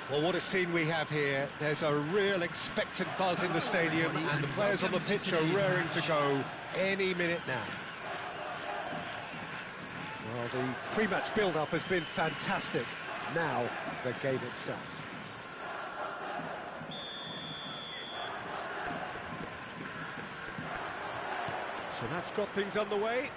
Well, what a scene we have here. There's a real expectant buzz in the stadium, and the players on the pitch are raring to go any minute now. Well, the pre-match build-up has been fantastic. Now, the game itself. So that's got things underway.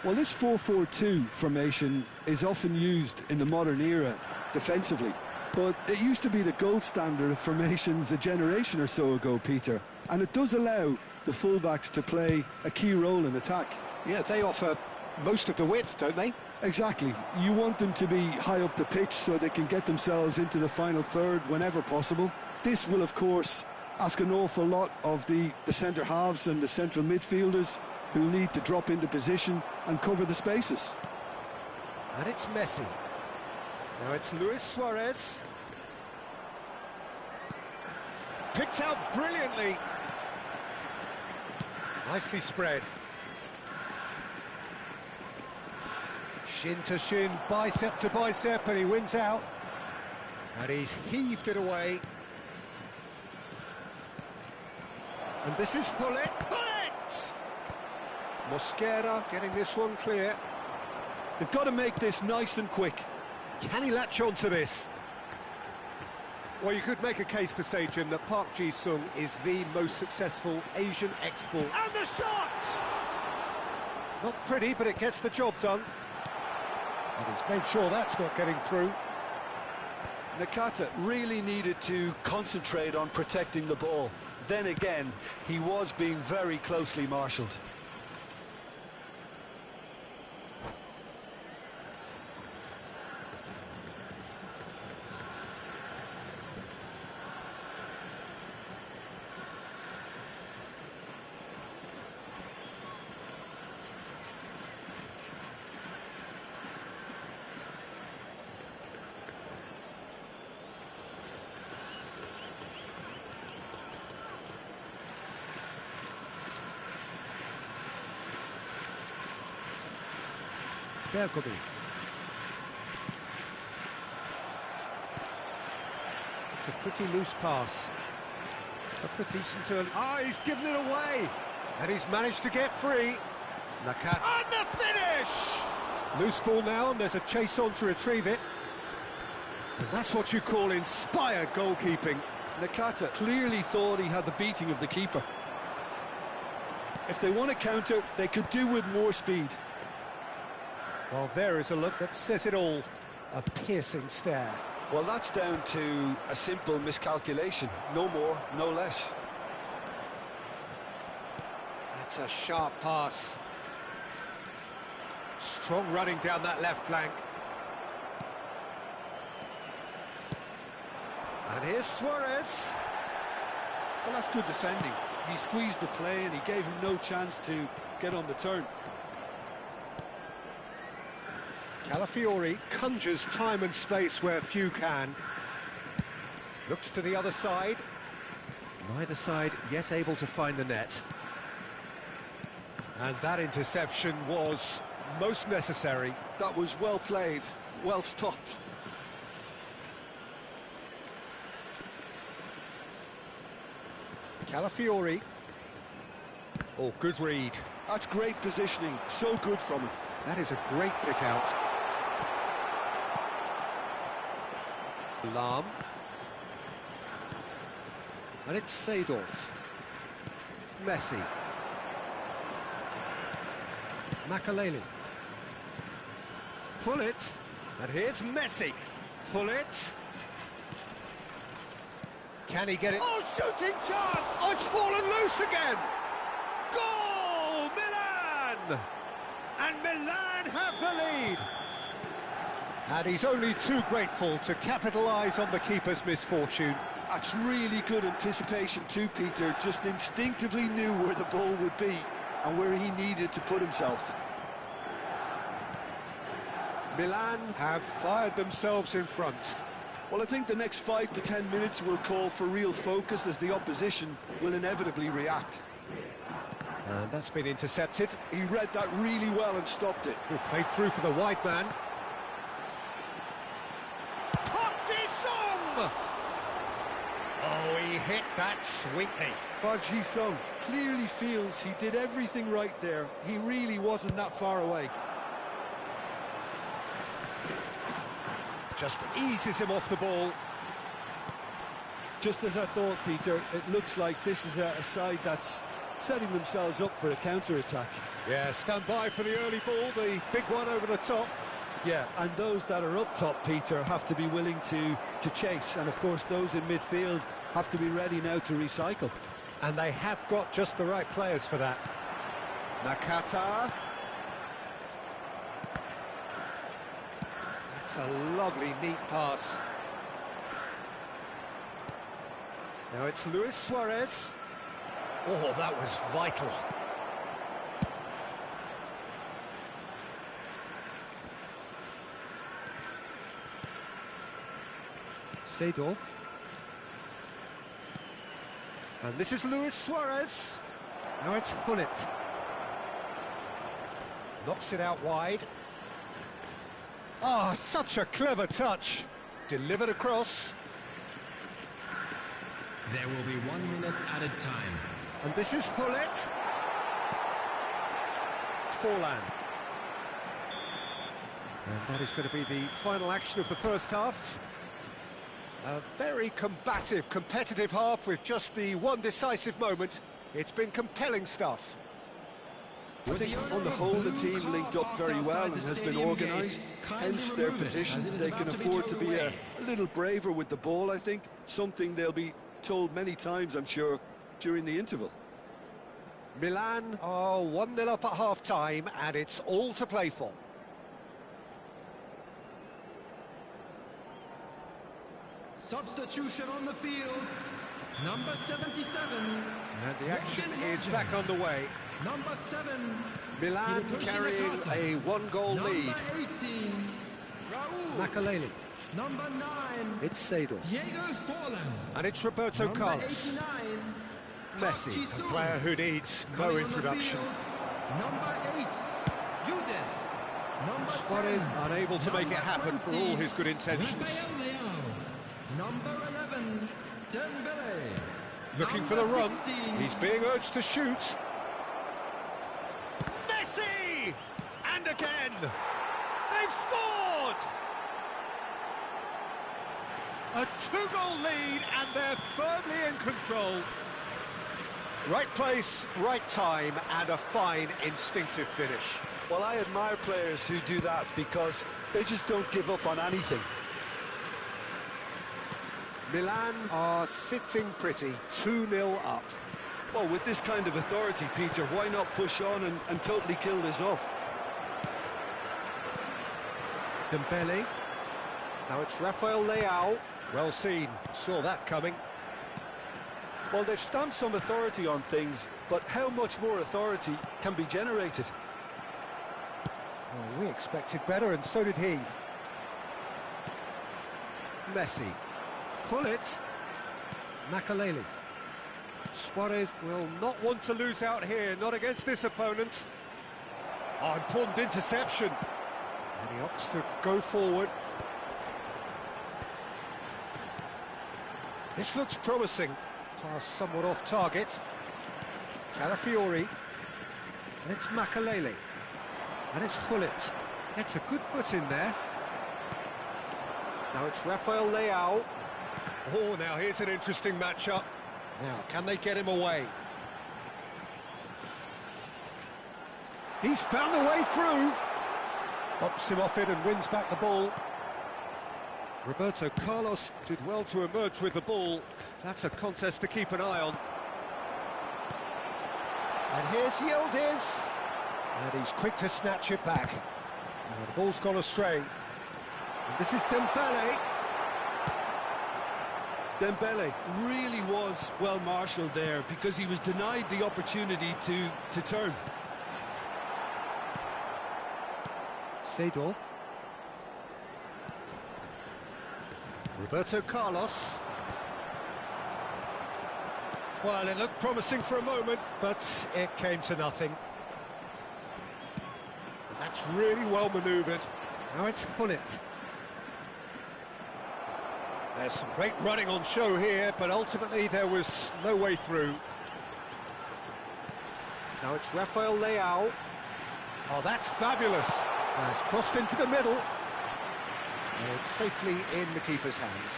Well, this 4-4-2 formation is often used in the modern era defensively, but it used to be the gold standard of formations a generation or so ago, Peter, and it does allow the fullbacks to play a key role in attack. Yeah, they offer most of the width, don't they? Exactly. You want them to be high up the pitch so they can get themselves into the final third whenever possible. This will, of course, ask an awful lot of the centre halves and the central midfielders, who need to drop into position and cover the spaces. And it's Messi. Now it's Luis Suarez. Picked out brilliantly. Nicely spread. Shin to shin, bicep to bicep, and he wins out. And he's heaved it away. And this is Hullet. Hullet! Mosquera getting this one clear. They've got to make this nice and quick. Can he latch on to this? Well, you could make a case to say, Jim, that Park Ji-sung is the most successful Asian export. And the shot! Not pretty, but it gets the job done. And he's made sure that's not getting through. Nakata really needed to concentrate on protecting the ball. Then again, he was being very closely marshalled. Berkobi. It's a pretty loose pass. Took a decent turn. Ah, he's given it away! And he's managed to get free. Nakata. And the finish! Loose ball now, and there's a chase on to retrieve it. And that's what you call inspired goalkeeping. Nakata clearly thought he had the beating of the keeper. If they want to counter, they could do with more speed. Well, there is a look that says it all. A piercing stare. Well, that's down to a simple miscalculation. No more, no less. That's a sharp pass. Strong running down that left flank. And here's Suarez. Well, that's good defending. He squeezed the play and he gave him no chance to get on the turn. Calafiori conjures time and space where few can. Looks to the other side. Neither side yet able to find the net. And that interception was most necessary. That was well played, well stopped. Calafiori. Oh, good read. That's great positioning, so good from him. That is a great pick out. Lahm. And it's Seedorf. Messi. Makaleli. Hullet. And here's Messi. Hullet. Can he get it? Oh, shooting chance! Oh, it's fallen loose again! Goal! Milan! And Milan have the lead! And he's only too grateful to capitalise on the keeper's misfortune. That's really good anticipation too, Peter. Just instinctively knew where the ball would be and where he needed to put himself. Milan have fired themselves in front. Well, I think the next 5 to 10 minutes will call for real focus as the opposition will inevitably react. And that's been intercepted. He read that really well and stopped it. Played through for the wide man. Oh, he hit that sweetly. Park Ji-sung clearly feels he did everything right there. He really wasn't that far away. Just eases him off the ball. Just as I thought, Peter, it looks like this is a side that's setting themselves up for a counter-attack. Yeah, stand by for the early ball, the big one over the top. Yeah, and those that are up top, Peter, have to be willing to chase. And, of course, those in midfield have to be ready now to recycle. And they have got just the right players for that. Nakata. That's a lovely, neat pass. Now it's Luis Suarez. Oh, that was vital. Seedorf. And this is Luis Suarez. Now it's Hullet. Knocks it out wide. Ah, such a clever touch. Delivered across. There will be 1 minute added time. And this is Hullet. Forlan. And that is going to be the final action of the first half. A very combative, competitive half with just the one decisive moment. It's been compelling stuff. I think on the whole the team linked up very well and has been organised, hence their position. They can afford to be a little braver with the ball, I think, something they'll be told many times, I'm sure, during the interval. Milan are 1-0 up at half-time and it's all to play for. Substitution on the field, number 77. And the action is back underway. Number 7. Milan carrying a 1-goal lead. Number 18. Raul. Makaleli. Number 9. It's Seedorf. Diego Forlan. And it's Roberto Number Carlos. 89. Messi, a player who needs no Coming on the introduction. field, number 8. Yudes. Number Suarez 10. unable to make it happen for all his good intentions. Number 11. Dembele. Looking for the Number run. 16. He's being urged to shoot. Messi! And again! They've scored! A 2-goal lead and they're firmly in control. Right place, right time, and a fine instinctive finish. Well, I admire players who do that because they just don't give up on anything. Milan are sitting pretty, 2-0 up. Well, with this kind of authority, Peter, why not push on and totally kill this off? Dembele. Now it's Rafael Leao. Well seen, saw that coming. Well, they've stamped some authority on things, but how much more authority can be generated? Well, we expected better, and so did he. Messi. Pull it. Makaleli. Suarez will not want to lose out here, not against this opponent. Oh, important interception. And he opts to go forward. This looks promising. Pass somewhat off target. Calafiori. And it's Makaleli. And it's Hullet. Gets a good foot in there. Now it's Rafael Leao. Oh, now here's an interesting matchup. Now, can they get him away? He's found the way through. Bumps him off it and wins back the ball. Roberto Carlos did well to emerge with the ball. That's a contest to keep an eye on. And here's Yildiz. And he's quick to snatch it back. Now the ball's gone astray. And this is Dembele. Dembele really was well marshalled there because he was denied the opportunity to turn. Seedorf. Roberto Carlos. Well, it looked promising for a moment, but it came to nothing. And that's really well manoeuvred. Now it's Hullet. There's some great running on show here, but ultimately there was no way through. Now it's Rafael Leao. Oh, that's fabulous. And it's crossed into the middle. And it's safely in the keeper's hands.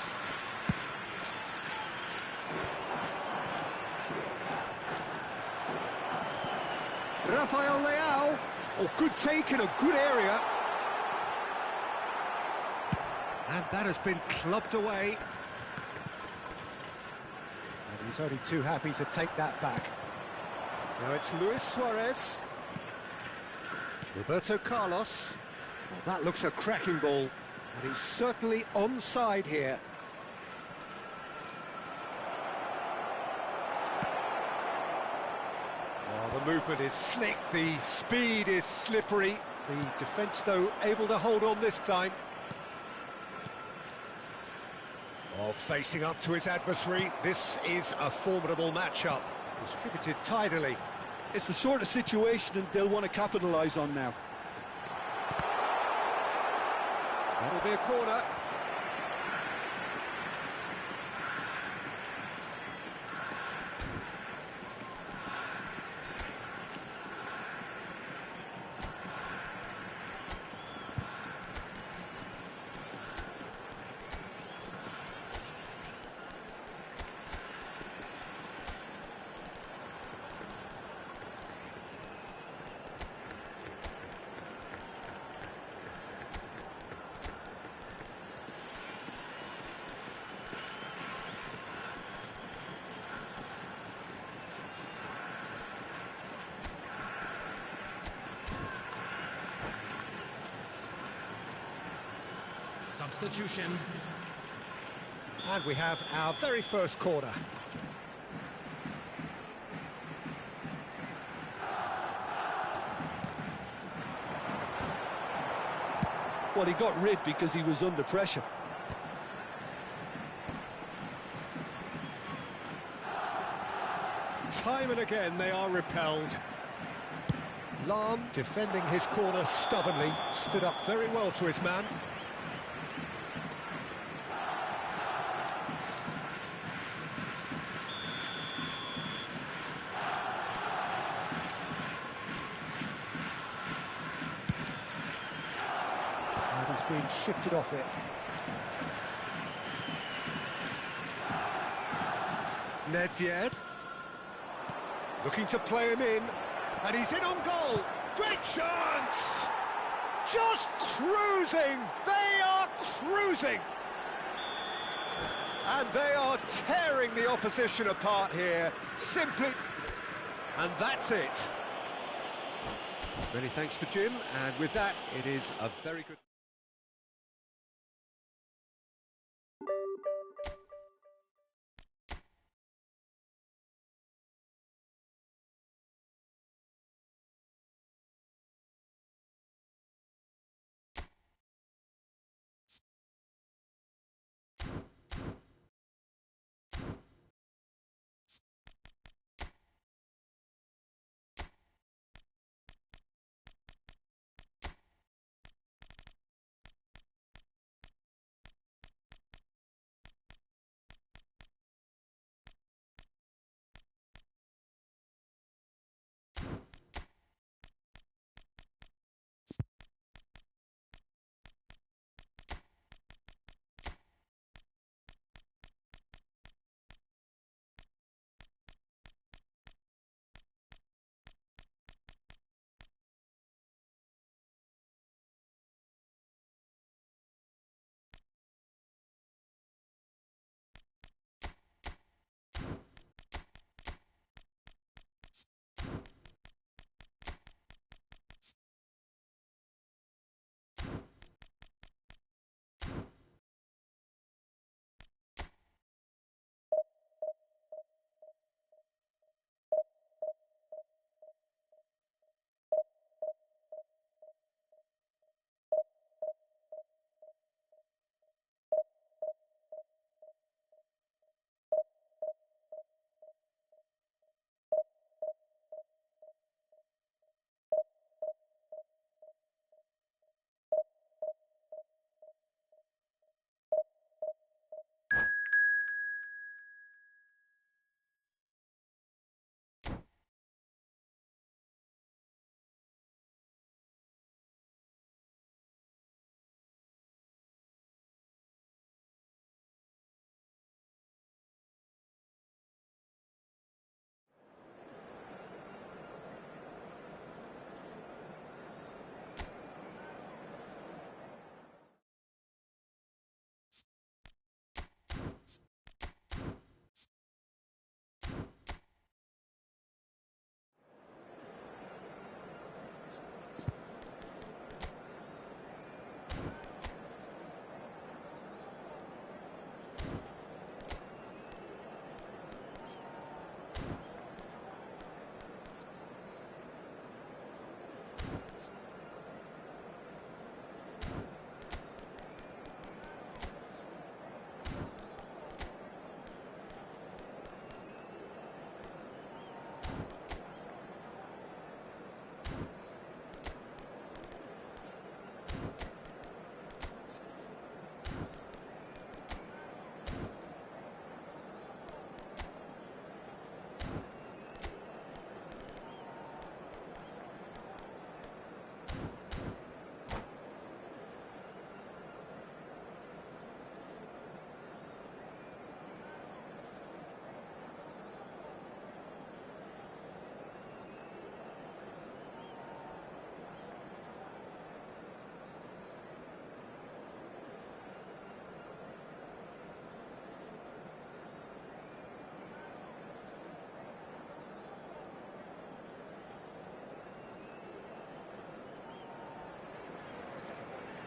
Rafael Leao. Oh, good take in a good area. And that has been clubbed away. And he's only too happy to take that back. Now it's Luis Suarez. Roberto Carlos. Well, that looks a cracking ball. And he's certainly onside here. Oh, the movement is slick, the speed is slippery. The defence, though, able to hold on this time. Oh, facing up to his adversary, this is a formidable matchup. Distributed tidily. It's the sort of situation they'll want to capitalise on now. That'll be a corner. Substitution. And we have our very first corner. Well, he got rid because he was under pressure. Time and again they are repelled. Lahm, defending his corner stubbornly, stood up very well to his man. And he's being shifted off it. Nedved. Looking to play him in, and he's in on goal. Great chance! Just cruising! They are cruising! And they are tearing the opposition apart here, simply... And that's it. Many thanks to Jim, and with that, it is a very good...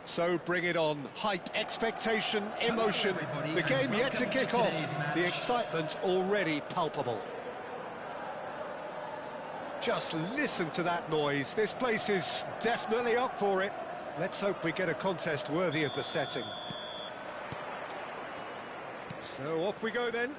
So bring it on. Hype, expectation, emotion. The game yet to kick off. The excitement already palpable. Just listen to that noise. This place is definitely up for it. Let's hope we get a contest worthy of the setting. So off we go then.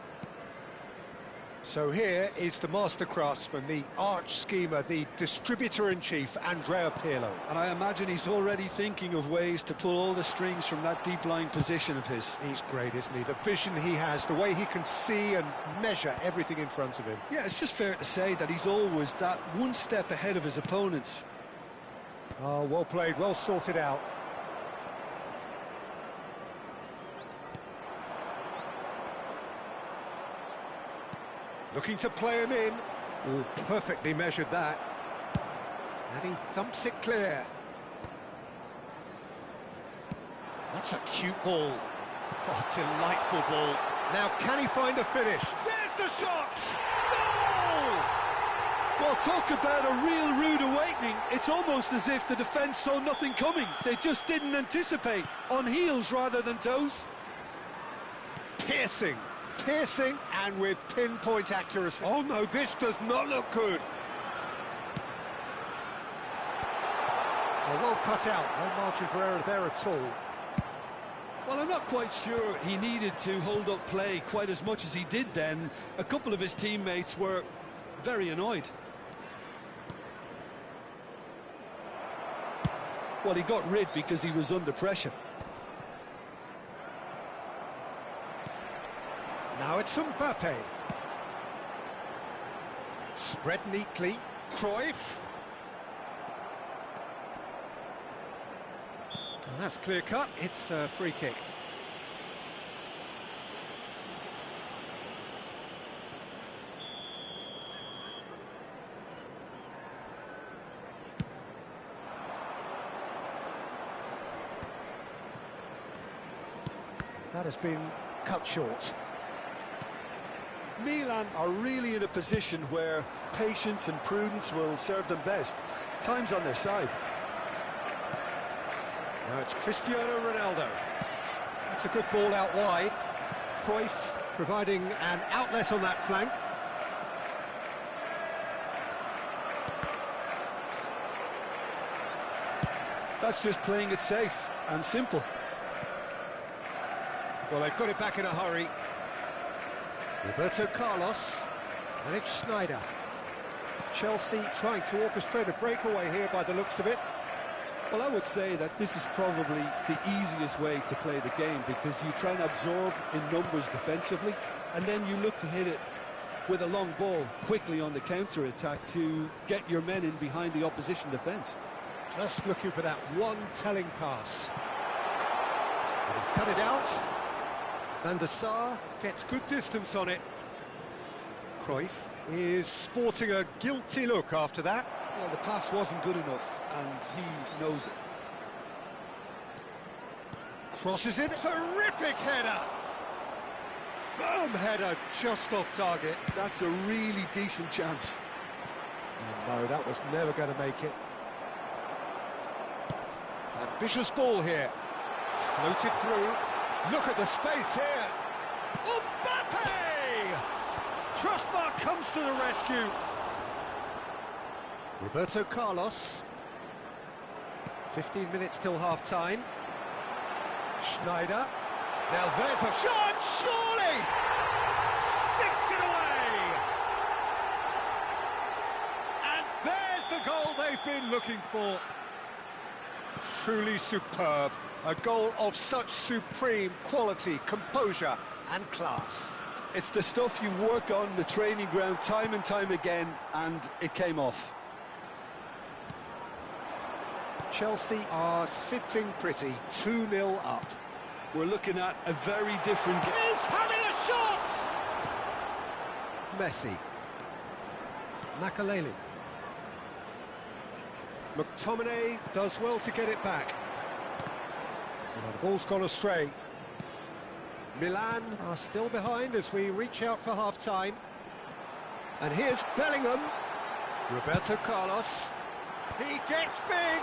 So here is the master craftsman, the arch schemer, the distributor-in-chief, Andrea Pirlo. And I imagine he's already thinking of ways to pull all the strings from that deep-lying position of his. He's great, isn't he? The vision he has, the way he can see and measure everything in front of him. Yeah, it's just fair to say that he's always that one step ahead of his opponents. Oh, well played, well sorted out. Looking to play him in. Oh, perfectly measured that. And he thumps it clear. That's a cute ball. Oh, delightful ball. Now, can he find a finish? There's the shot! Goal! Well, talk about a real rude awakening. It's almost as if the defence saw nothing coming. They just didn't anticipate. On heels rather than toes. Piercing and with pinpoint accuracy. Oh no, this does not look good. Well cut out, no margin for error there at all. Well, I'm not quite sure he needed to hold up play quite as much as he did then. A couple of his teammates were very annoyed. Well, he got rid because he was under pressure. Now it's Mbappe. Spread neatly. Cruyff. And that's clear cut. It's a free kick. That has been cut short. Milan are really in a position where patience and prudence will serve them best. Time's on their side. Now it's Cristiano Ronaldo. That's a good ball out wide. Cruyff providing an outlet on that flank. That's just playing it safe and simple. Well, they've got it back in a hurry. Roberto Carlos, and it's Sneijder. Chelsea trying to orchestrate a breakaway here by the looks of it. Well, I would say that this is probably the easiest way to play the game because you try and absorb in numbers defensively and then you look to hit it with a long ball quickly on the counter-attack to get your men in behind the opposition defence. Just looking for that one telling pass. But he's cut it out. Van der Sar gets good distance on it. Cruyff is sporting a guilty look after that. Well, the pass wasn't good enough, and he knows it. Crosses it, terrific header! Firm header, just off target. That's a really decent chance. No, that was never going to make it. Ambitious ball here. Floated through. Look at the space here. Mbappe! Crossbar comes to the rescue. Roberto Carlos. 15 minutes till half-time. Sneijder. Now there's a chance, surely! Sticks it away! And there's the goal they've been looking for. Truly superb. A goal of such supreme quality, composure and class. It's the stuff you work on the training ground time and time again, and it came off. Chelsea are sitting pretty, 2-0 up. We're looking at a very different game. He's having a shot! Messi. Makaleli. McTominay does well to get it back. The ball's gone astray. Milan are still behind as we reach out for half-time. And here's Bellingham. Roberto Carlos. He gets big.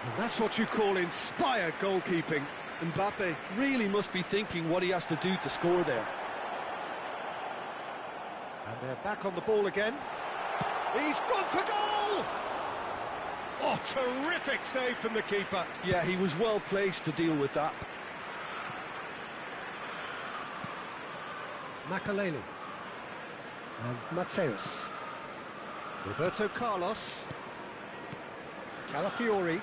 And that's what you call inspired goalkeeping. Mbappe really must be thinking what he has to do to score there. And they're back on the ball again. He's gone for goal! Oh, terrific save from the keeper. Yeah, he was well placed to deal with that. Makaleli. And Mateus. Roberto Carlos. Calafiori.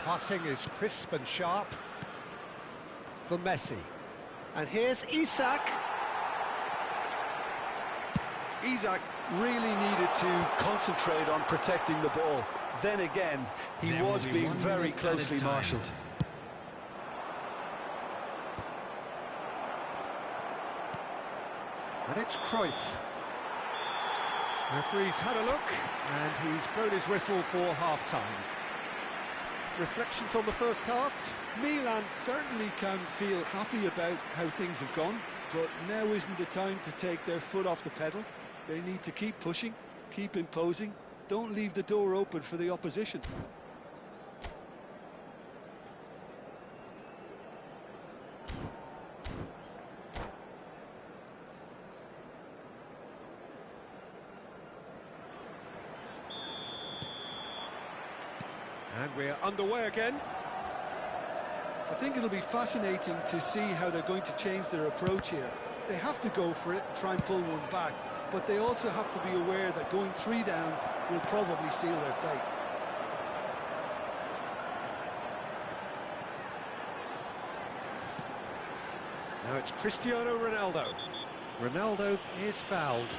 Passing is crisp and sharp. For Messi. And here's Isak. Isak really needed to concentrate on protecting the ball. Then again, he was being very closely marshalled. And it's Cruyff. Referee's had a look, and he's blown his whistle for half-time. Reflections on the first half? Milan certainly can feel happy about how things have gone, but now isn't the time to take their foot off the pedal. They need to keep pushing, keep imposing, don't leave the door open for the opposition. And we're underway again. I think it'll be fascinating to see how they're going to change their approach here. They have to go for it, try and pull one back, but they also have to be aware that going 3 down will probably seal their fate. Now it's Cristiano Ronaldo. Ronaldo is fouled.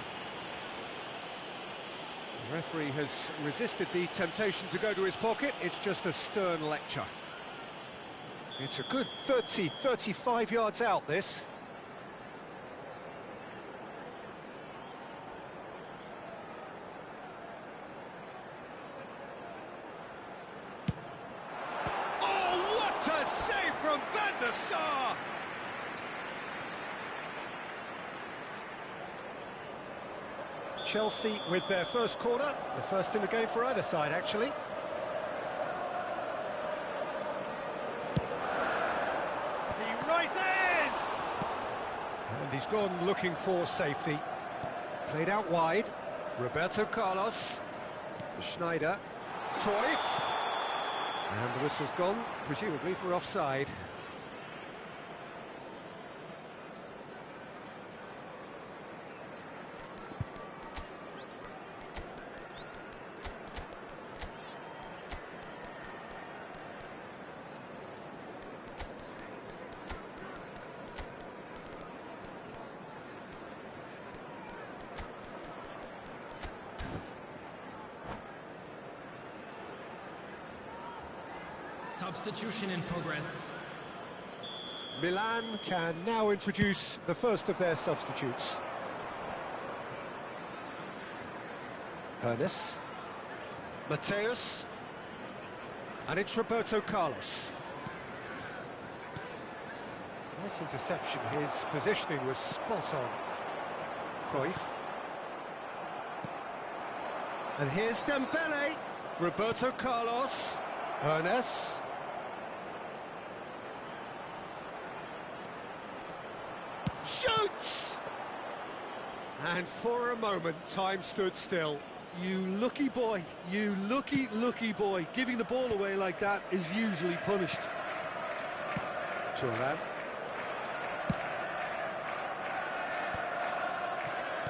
The referee has resisted the temptation to go to his pocket. It's just a stern lecture. It's a good 30, 35 yards out, this. Oh, what a save from Van der Sar! Chelsea with their first corner, the first in the game for either side, actually. He rises! And he's gone looking for safety. Played out wide. Roberto Carlos. Schneider. Cruyff. And the whistle's gone, presumably for offside. Substitution in progress. Milan can now introduce the first of their substitutes. Ernest. Mateus. And it's Roberto Carlos. Nice interception, his positioning was spot on. Cruyff. And here's Dembele. Roberto Carlos. Ernest. Shoots! And for a moment, time stood still. You lucky boy, you lucky, lucky boy. Giving the ball away like that is usually punished. Thuram.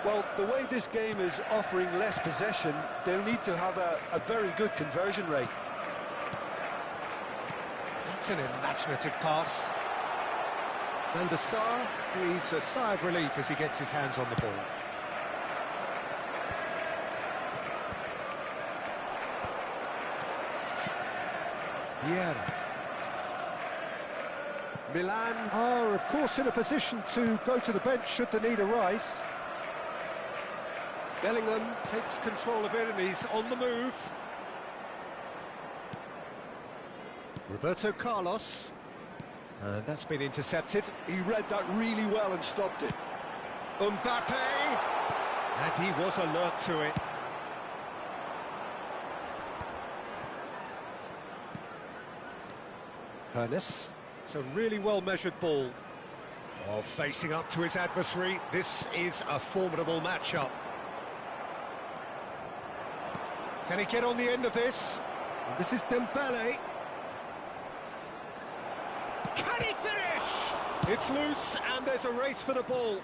Well, the way this game is offering less possession, they'll need to have a very good conversion rate. That's an imaginative pass. Van der Sar breathes a sigh of relief as he gets his hands on the ball. Vieira. Milan are, of course, in a position to go to the bench should the need arise. Bellingham takes control of it and he's on the move. Roberto Carlos. And that's been intercepted. He read that really well and stopped it. Mbappe! And he was alert to it. Ernest. It's a really well-measured ball. Oh, facing up to his adversary. This is a formidable matchup. Can he get on the end of this? This is Dembele. Can he finish? It's loose and there's a race for the ball.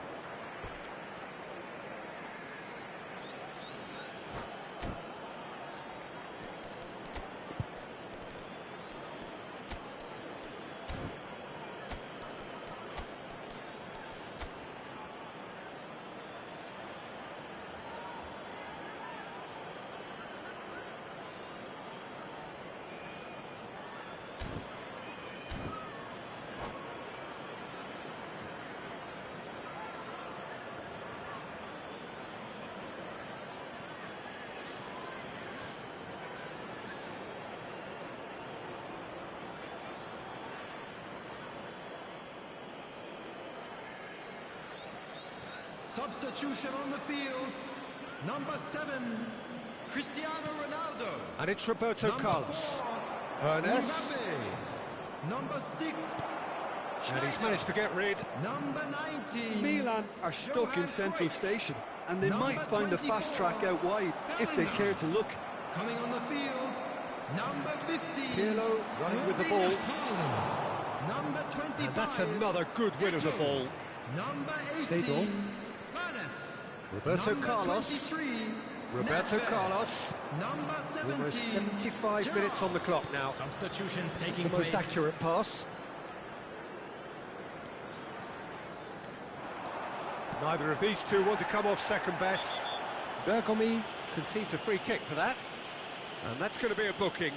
Substitution on the field. Number 7, Cristiano Ronaldo. And it's Roberto Number Carlos. 4, Ernest. Mbappe. Number 6, And he's managed to get rid. Number 19. Milan are stuck in Central Cruyff. Station, and they Number might find a fast 24, track out wide if they care to look. Coming on the field, number 50. Pirlo running with the ball. Number 25. And that's another good win of the ball. Number 18. Seedorf. Ernest. Roberto Number Carlos. 23. Roberto Nedved. Carlos. Number 17. Almost 75 minutes on the clock now. Substitutions taking The most place. accurate pass. Neither of these two want to come off second best. Bergomi concedes a free kick for that. And that's going to be a booking.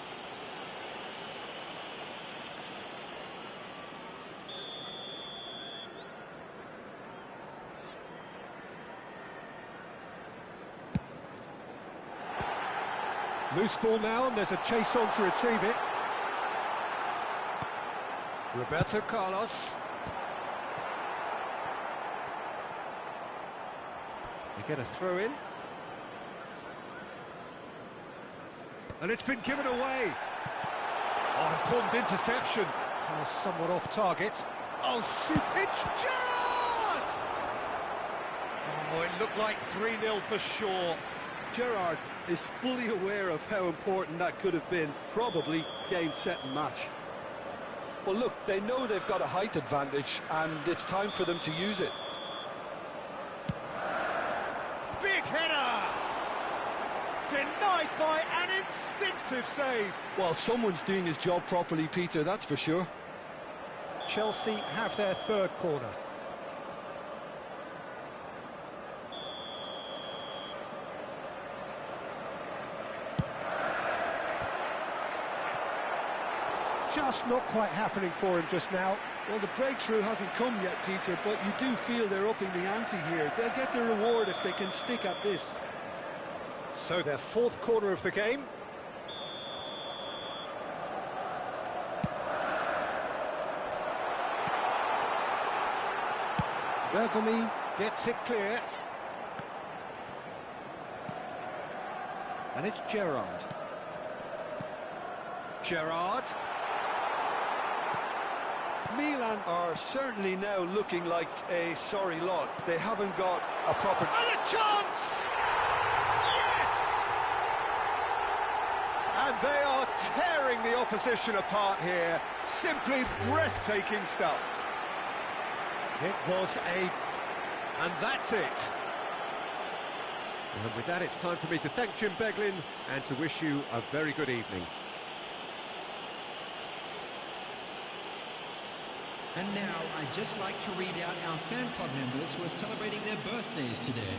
Loose ball now, and there's a chase on to retrieve it. Roberto Carlos. They get a throw in. And it's been given away. Oh, important interception. It was somewhat off target. Oh, it's Gerrard! Oh, it looked like 3-0 for sure. Gerrard is fully aware of how important that could have been, probably game, set and match. Well, look, they know they've got a height advantage, and it's time for them to use it. Big header! Denied by an instinctive save. Well, someone's doing his job properly, Peter, that's for sure. Chelsea have their third corner. Just not quite happening for him just now. Well, the breakthrough hasn't come yet, Peter, but you do feel they're upping the ante here. They'll get their reward if they can stick at this. So their fourth corner of the game. Bergomi gets it clear. And it's Gerrard. Gerrard. Milan are certainly now looking like a sorry lot. They haven't got a proper... And a chance! Yes! And they are tearing the opposition apart here. Simply breathtaking stuff. It was and that's it. And with that, it's time for me to thank Jim Beglin and to wish you a very good evening. And now, I'd just like to read out our fan club members who are celebrating their birthdays today.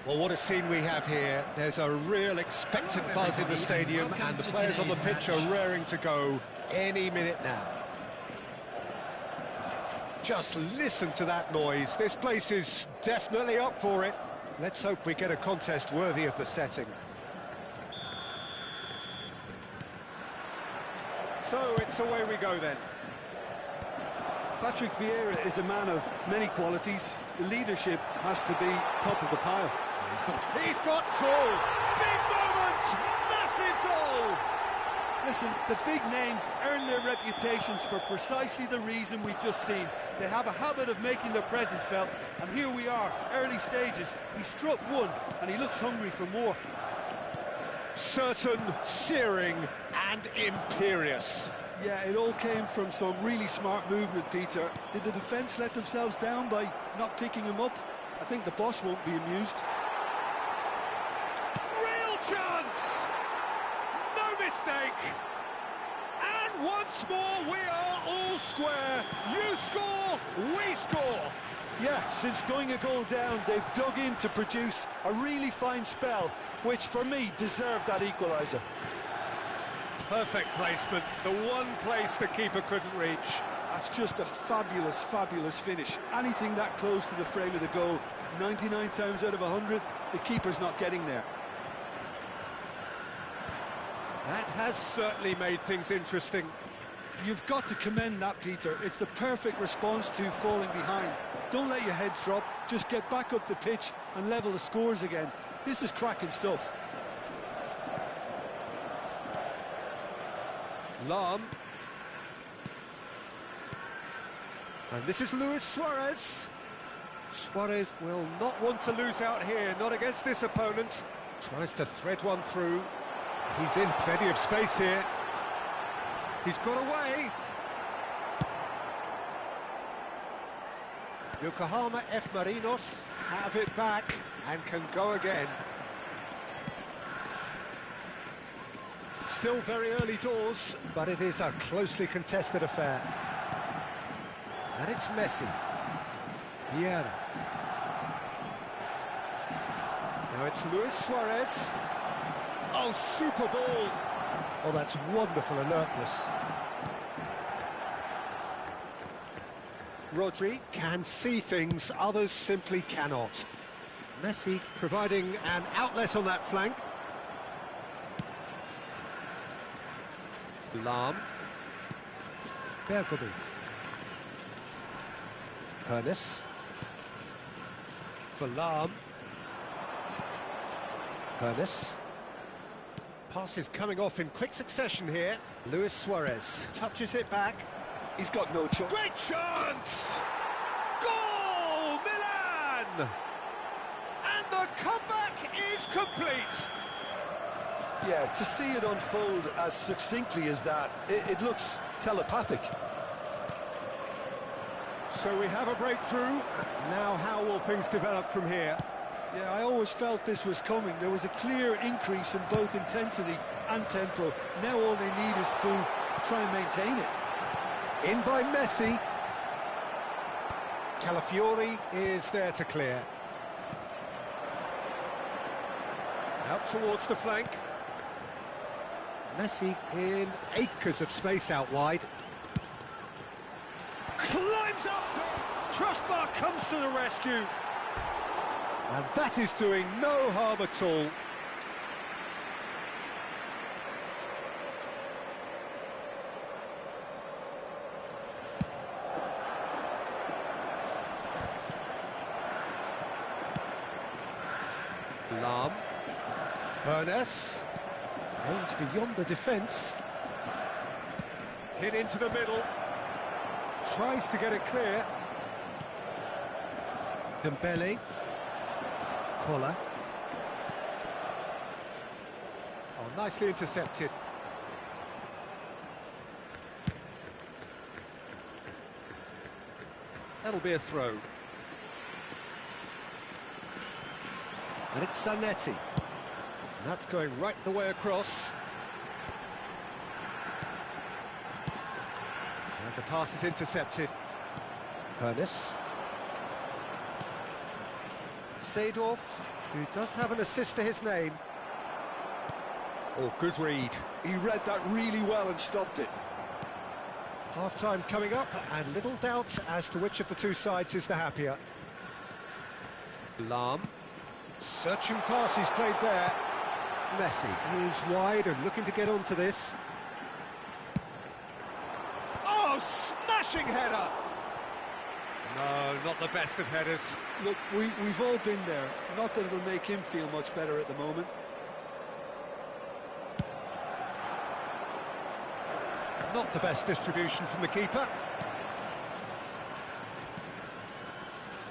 Well, what a scene we have here. There's a real expectant buzz in the stadium, and the players on the pitch are raring to go any minute now. Just listen to that noise. This place is definitely up for it. Let's hope we get a contest worthy of the setting. So it's away we go then. Patrick Vieira is a man of many qualities. The leadership has to be top of the pile. He's got through! Big moment! Massive goal! Listen, the big names earn their reputations for precisely the reason we've just seen. They have a habit of making their presence felt, and here we are, early stages. He struck one, and he looks hungry for more. Certain, searing, and imperious. Yeah, it all came from some really smart movement, Peter. Did the defence let themselves down by not picking him up? I think the boss won't be amused. Real chance! No mistake! And once more we are all square. You score, we score. Yeah, since going a goal down, they've dug in to produce a really fine spell, which for me deserved that equaliser. Perfect placement, the one place the keeper couldn't reach. That's just a fabulous, fabulous finish. Anything that close to the frame of the goal, 99 times out of 100, the keeper's not getting there. That has certainly made things interesting. You've got to commend that, Peter. It's the perfect response to falling behind. Don't let your heads drop, just get back up the pitch and level the scores again. This is cracking stuff. Lahm. And this is Luis Suarez. Suarez will not want to lose out here, not against this opponent. Tries to thread one through. He's in plenty of space here. He's got away. Yokohama F. Marinos have it back and can go again. Still very early doors, but it is a closely contested affair. And it's Messi. Vieira. Now it's Luis Suarez. Oh, super ball. Oh, that's wonderful alertness. Rodri can see things others simply cannot. Messi providing an outlet on that flank. Lahm. Bergobi. Hernes. For Lahm. Hernes. Passes coming off in quick succession here. Luis Suarez touches it back. He's got no choice. Great chance! Goal, Milan! And the comeback is complete. Yeah, to see it unfold as succinctly as that, it looks telepathic. So we have a breakthrough. Now how will things develop from here? Yeah, I always felt this was coming. There was a clear increase in both intensity and tempo. Now all they need is to try and maintain it. In by Messi. Calafiori is there to clear. Out towards the flank. Messi in acres of space out wide. Climbs up! Crossbar comes to the rescue. And that is doing no harm at all. Lahm. Hernes. Aimed beyond the defence. Hit into the middle. Tries to get it clear. Dembele. Collar. Oh, nicely intercepted. That'll be a throw. And it's Zanetti. And that's going right the way across. And the pass is intercepted. Hernes. Seedorf who does have an assist to his name. Oh, good read. He read that really well and stopped it. Half-time coming up, and little doubt as to which of the two sides is the happier. Lahm. Searching pass he's played there. Messi, who's wide and looking to get onto this. Oh, smashing header! No, not the best of headers. Look, we've all been there. Not that it'll make him feel much better at the moment. Not the best distribution from the keeper.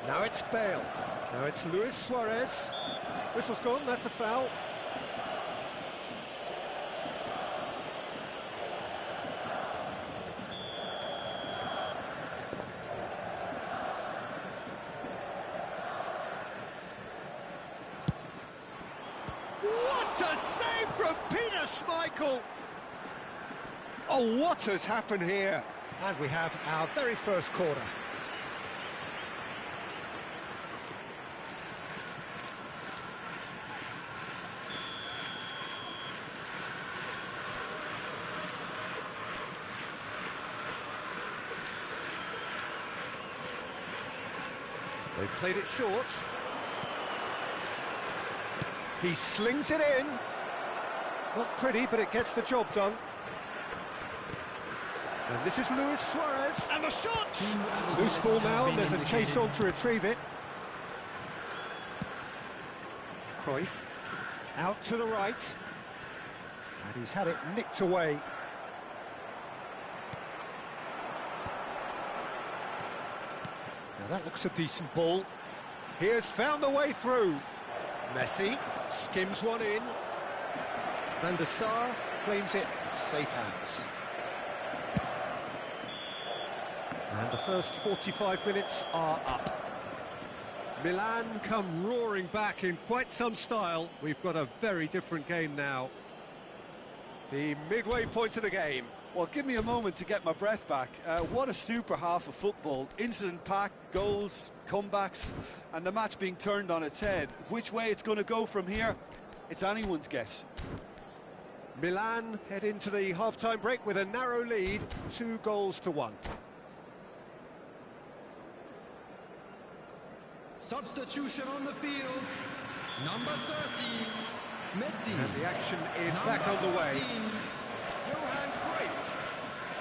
Now it's Bale. Now it's Luis Suarez. Whistle's gone, that's a foul. What a save from Peter Schmeichel! Oh, what has happened here? And we have our very first corner. They've played it short. He slings it in. Not pretty, but it gets the job done. And this is Luis Suarez, and the shot! Loose ball now, and there's a chase on to retrieve it. Cruyff, out to the right. And he's had it nicked away. Now that looks a decent ball. He has found the way through. Messi skims one in. Van der Sar claims it, safe hands. And the first 45 minutes are up. Milan come roaring back in quite some style. We've got a very different game now. The midway point of the game. Well, give me a moment to get my breath back. What a super half of football. Incident-packed, goals, comebacks, and the match being turned on its head. Which way it's going to go from here, it's anyone's guess. Milan head into the half-time break with a narrow lead, 2-1. Substitution on the field. Number 30, Messi. And the action is Number back on the way. 14, Johan Cruyff.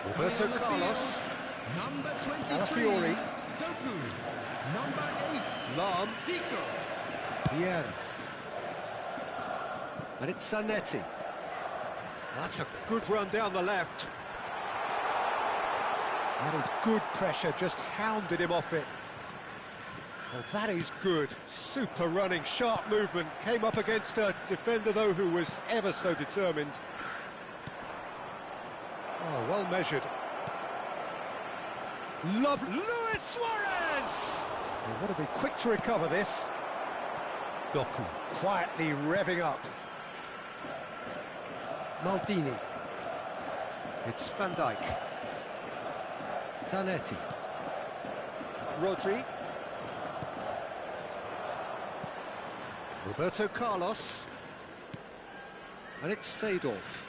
Roberto Coming on the Carlos. field, Number 23, Calafiori. Doku. Number 8, Lahm. Zico. Vieira. And it's Zanetti. That's a good run down the left. That is good pressure, just hounded him off it. Well, that is good. Super running, sharp movement. Came up against a defender, though, who was ever so determined. Oh, well measured. Love Luis Suarez! They've got to be quick to recover this. Doku quietly revving up. Maldini. It's Van Dijk. Zanetti. Rodri. Roberto Carlos. And it's Seedorf.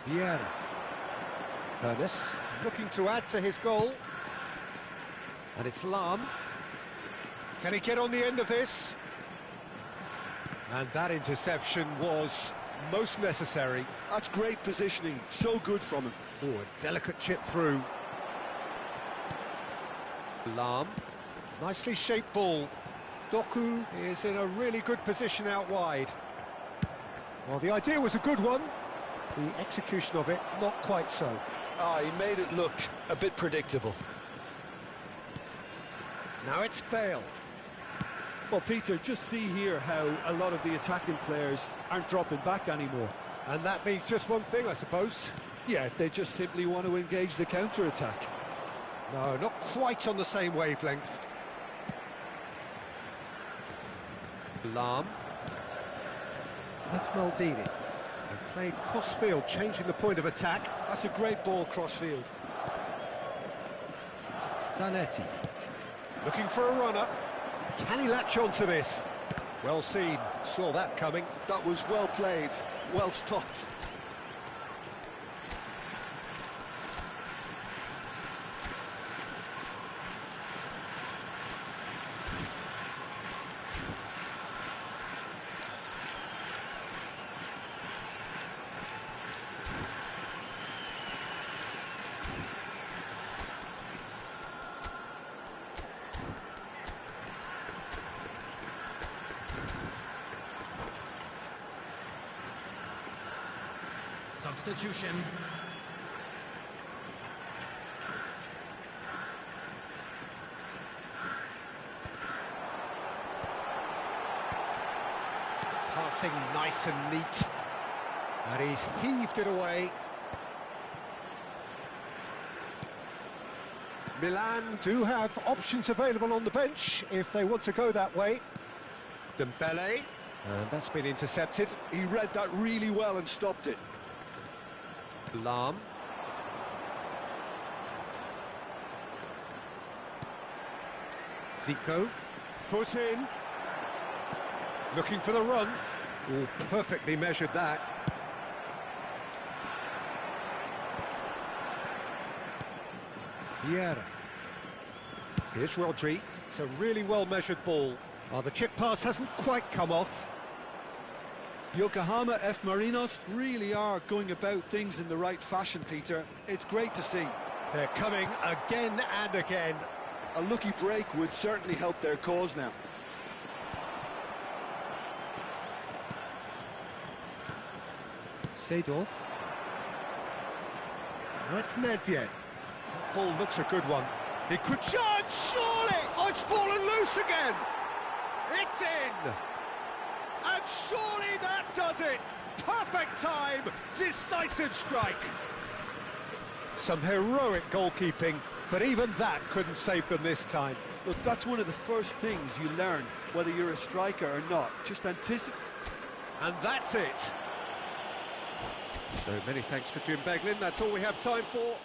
Vieira. Hernes looking to add to his goal. And it's Lahm. Can he get on the end of this? And that interception was most necessary. That's great positioning, so good from him. Oh, a delicate chip through. Lahm. Nicely shaped ball. Doku is in a really good position out wide. Well, the idea was a good one. The execution of it, not quite so. He made it look a bit predictable. Now it's Bale. Well, Peter, just see here how a lot of the attacking players aren't dropping back anymore. And that means just one thing, I suppose. Yeah, they just simply want to engage the counter-attack. No, not quite on the same wavelength. Lahm. That's Maldini. And played cross-field, changing the point of attack. That's a great ball cross-field. Zanetti. Looking for a runner. Can he latch on to this? Well seen, saw that coming. That was well played, well stopped. Substitution. Passing nice and neat. And he's heaved it away. Milan do have options available on the bench if they want to go that way. Dembele, and that's been intercepted. He read that really well and stopped it. Lam. Zico, foot in. Looking for the run. Oh, perfectly measured that. Vieira. Here's Rodri. It's a really well-measured ball. Oh, the chip pass hasn't quite come off. Yokohama F. Marinos really are going about things in the right fashion, Peter. It's great to see. They're coming again and again. A lucky break would certainly help their cause now. Seedorf. Now it's Nedved. That ball looks a good one. He could charge, surely! Oh, it's fallen loose again! It's in! And surely that does it! Perfect time, decisive strike. Some heroic goalkeeping, but even that couldn't save them this time. Look, that's one of the first things you learn, whether you're a striker or not. Just anticipate. And that's it. So many thanks to Jim Beglin. That's all we have time for.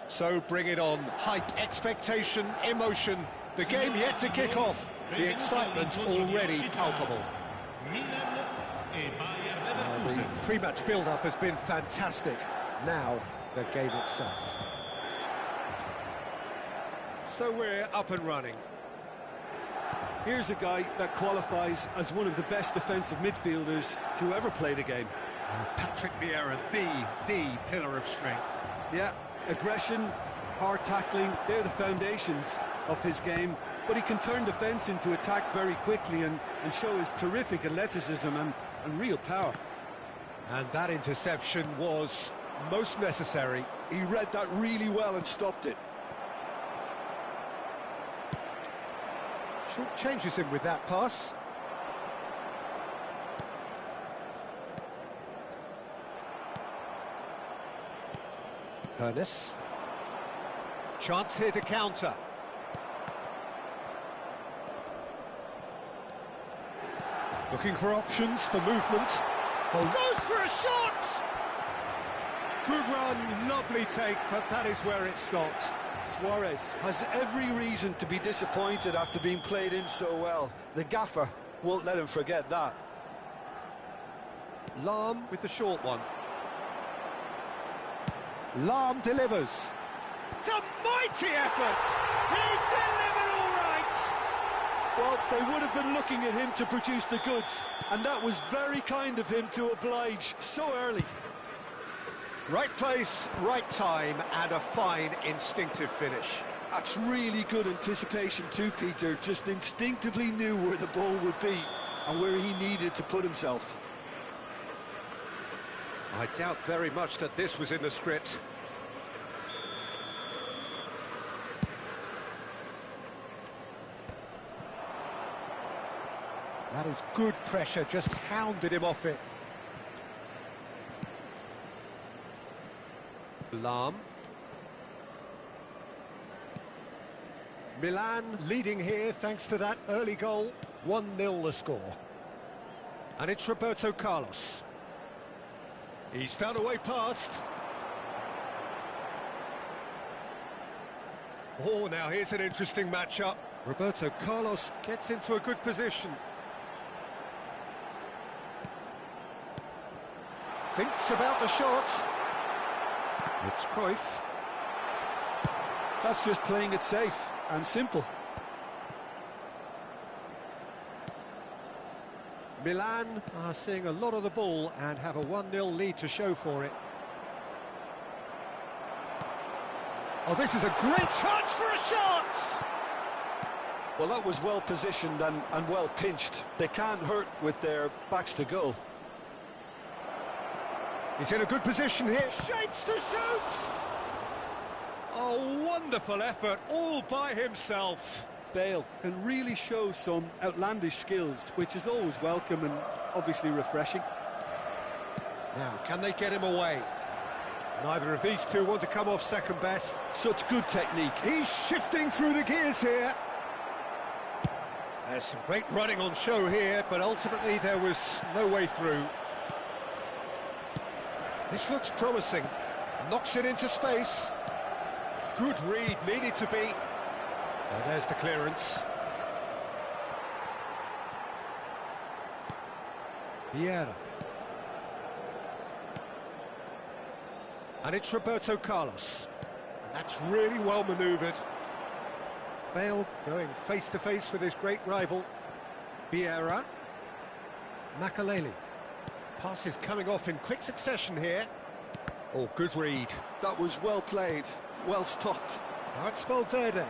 So bring it on. Hype, expectation, emotion. The game yet to kick off. The excitement already palpable. The pre-match build-up has been fantastic. Now, the game itself. So we're up and running. Here's a guy that qualifies as one of the best defensive midfielders to ever play the game. Patrick Vieira, the pillar of strength. Yeah, aggression, hard tackling, they're the foundations of his game. But he can turn defence into attack very quickly and show his terrific athleticism and real power. And that interception was most necessary. He read that really well and stopped it. Short changes him with that pass. Ernest. Chance here to counter. Looking for options for movement. Oh. Goes for a shot! Good run, lovely take, but that is where it stopped. Suarez has every reason to be disappointed after being played in so well. The gaffer won't let him forget that. Lahm with the short one. Lahm delivers. It's a mighty effort! He's delivered all right! Well, they would have been looking at him to produce the goods, and that was very kind of him to oblige so early. Right place, right time, and a fine instinctive finish. That's really good anticipation too, Peter. Just instinctively knew where the ball would be and where he needed to put himself. I doubt very much that this was in the script. That is good pressure, just hounded him off it. Lahm. Milan leading here thanks to that early goal. 1-0 the score. And it's Roberto Carlos. He's found a way past. Oh, now here's an interesting matchup. Roberto Carlos gets into a good position. Thinks about the shot. It's Cruyff. That's just playing it safe and simple. Milan are seeing a lot of the ball and have a 1-0 lead to show for it. Oh, this is a great chance for a shot! Well, that was well positioned and well pinched. They can't hurt with their backs to goal. He's in a good position here. Shapes to shoot! Oh, wonderful effort, all by himself. Bale can really show some outlandish skills, which is always welcome and obviously refreshing. Now, can they get him away? Neither of these two want to come off second best. Such good technique. He's shifting through the gears here. There's some great running on show here, but ultimately there was no way through. This looks promising. Knocks it into space. Good read, needed to be. Now there's the clearance. Vieira. And it's Roberto Carlos. And that's really well manoeuvred. Bale going face-to-face with his great rival. Vieira. Makaleli. Passes coming off in quick succession here. Oh, good read. That was well played, well stopped. Now it's Valverde.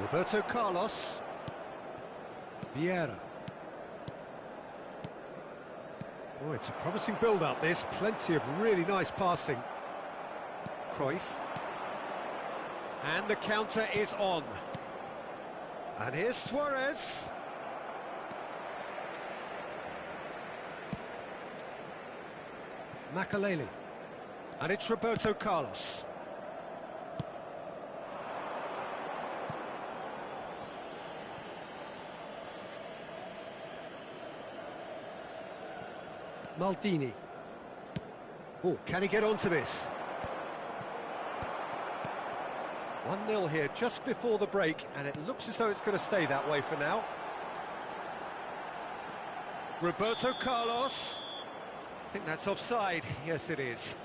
Roberto Carlos. Vieira. Oh, it's a promising build-up, this. Plenty of really nice passing. Cruyff. And the counter is on. And here's Suarez. Makaleli. And it's Roberto Carlos. Maldini. Oh, can he get onto this? 1-0 here just before the break, and it looks as though it's going to stay that way for now. Roberto Carlos. I think that's offside. Yes, it is.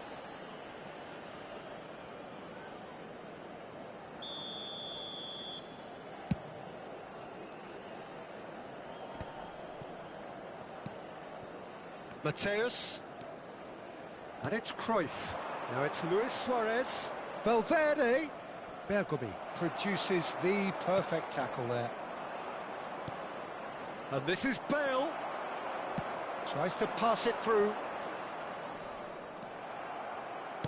Mateus. And it's Cruyff. Now it's Luis Suarez. Valverde. Bergomi produces the perfect tackle there. And this is Bale. Tries to pass it through.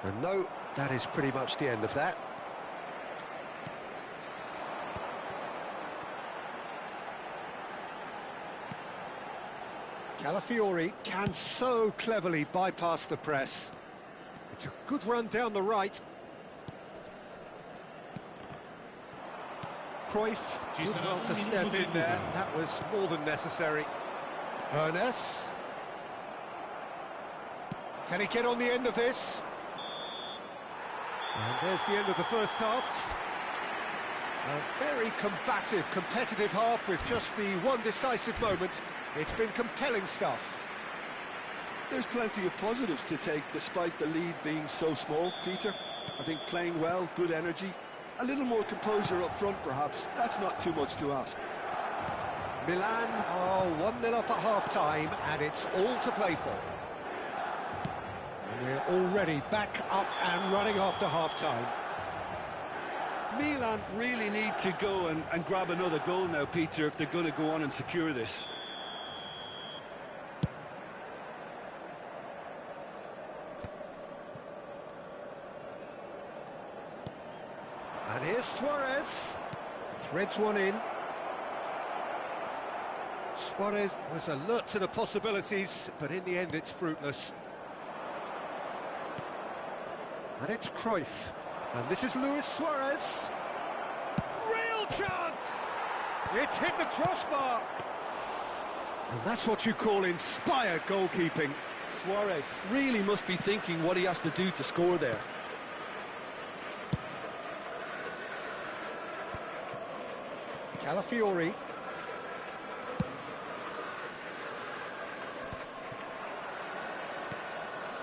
And no, that is pretty much the end of that. Calafiori can so cleverly bypass the press. It's a good run down the right. Cruyff did well to step in there. That was more than necessary. Ernest. Can he get on the end of this? And there's the end of the first half. A very combative, competitive half with just the one decisive moment. It's been compelling stuff. There's plenty of positives to take despite the lead being so small, Peter. I think playing well, good energy, a little more composure up front perhaps. That's not too much to ask. Milan are 1-0 up at half-time, and it's all to play for. And we're already back up and running after half-time. Milan really need to go and grab another goal now, Peter, if they're going to go on and secure this. And here's Suarez. Threads one in. Suarez was alert to the possibilities, but in the end it's fruitless. And it's Cruyff. And this is Luis Suarez. Real chance! It's hit the crossbar. And that's what you call inspired goalkeeping. Suarez really must be thinking what he has to do to score there. Calafiori.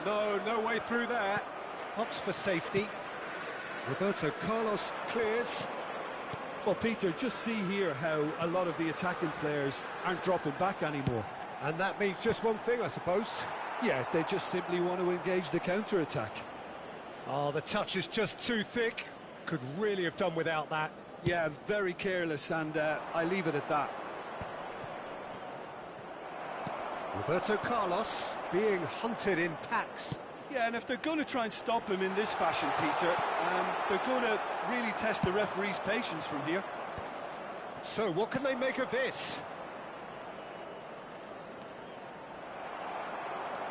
No way through there. Opts for safety. Roberto Carlos clears. Well, Peter, just see here how a lot of the attacking players aren't dropping back anymore. And that means just one thing, I suppose. Yeah, they just simply want to engage the counter-attack. Oh, the touch is just too thick. Could really have done without that. Yeah, very careless, and I leave it at that. Roberto Carlos being hunted in packs. Yeah, and if they're going to try and stop him in this fashion, Peter, they're going to really test the referee's patience from here. So what can they make of this?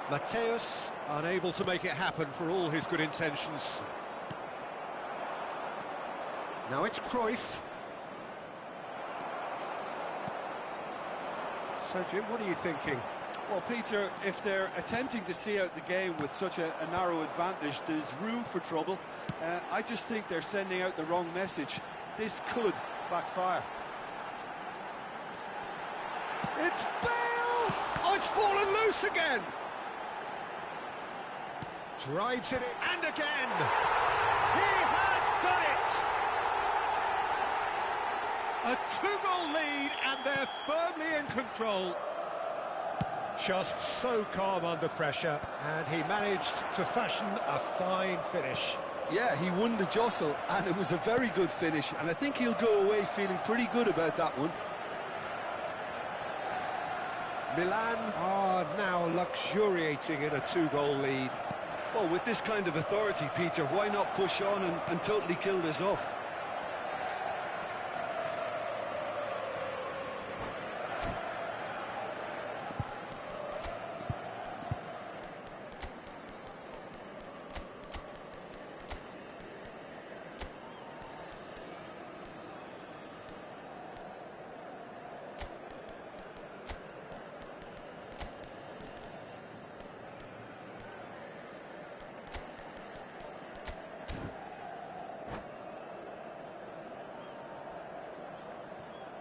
Mateus unable to make it happen for all his good intentions. Now it's Cruyff. So Jim, what are you thinking? Well, Peter, if they're attempting to see out the game with such a narrow advantage, there's room for trouble. I just think they're sending out the wrong message. This could backfire. It's Bale! Oh, it's fallen loose again! Drives it in, and again! He has done it! A two-goal lead, and they're firmly in control. Just so calm under pressure, and he managed to fashion a fine finish. Yeah, he won the jostle, and it was a very good finish, and I think he'll go away feeling pretty good about that one. Milan are now luxuriating in a two-goal lead. Well, with this kind of authority, Peter, why not push on and totally kill this off?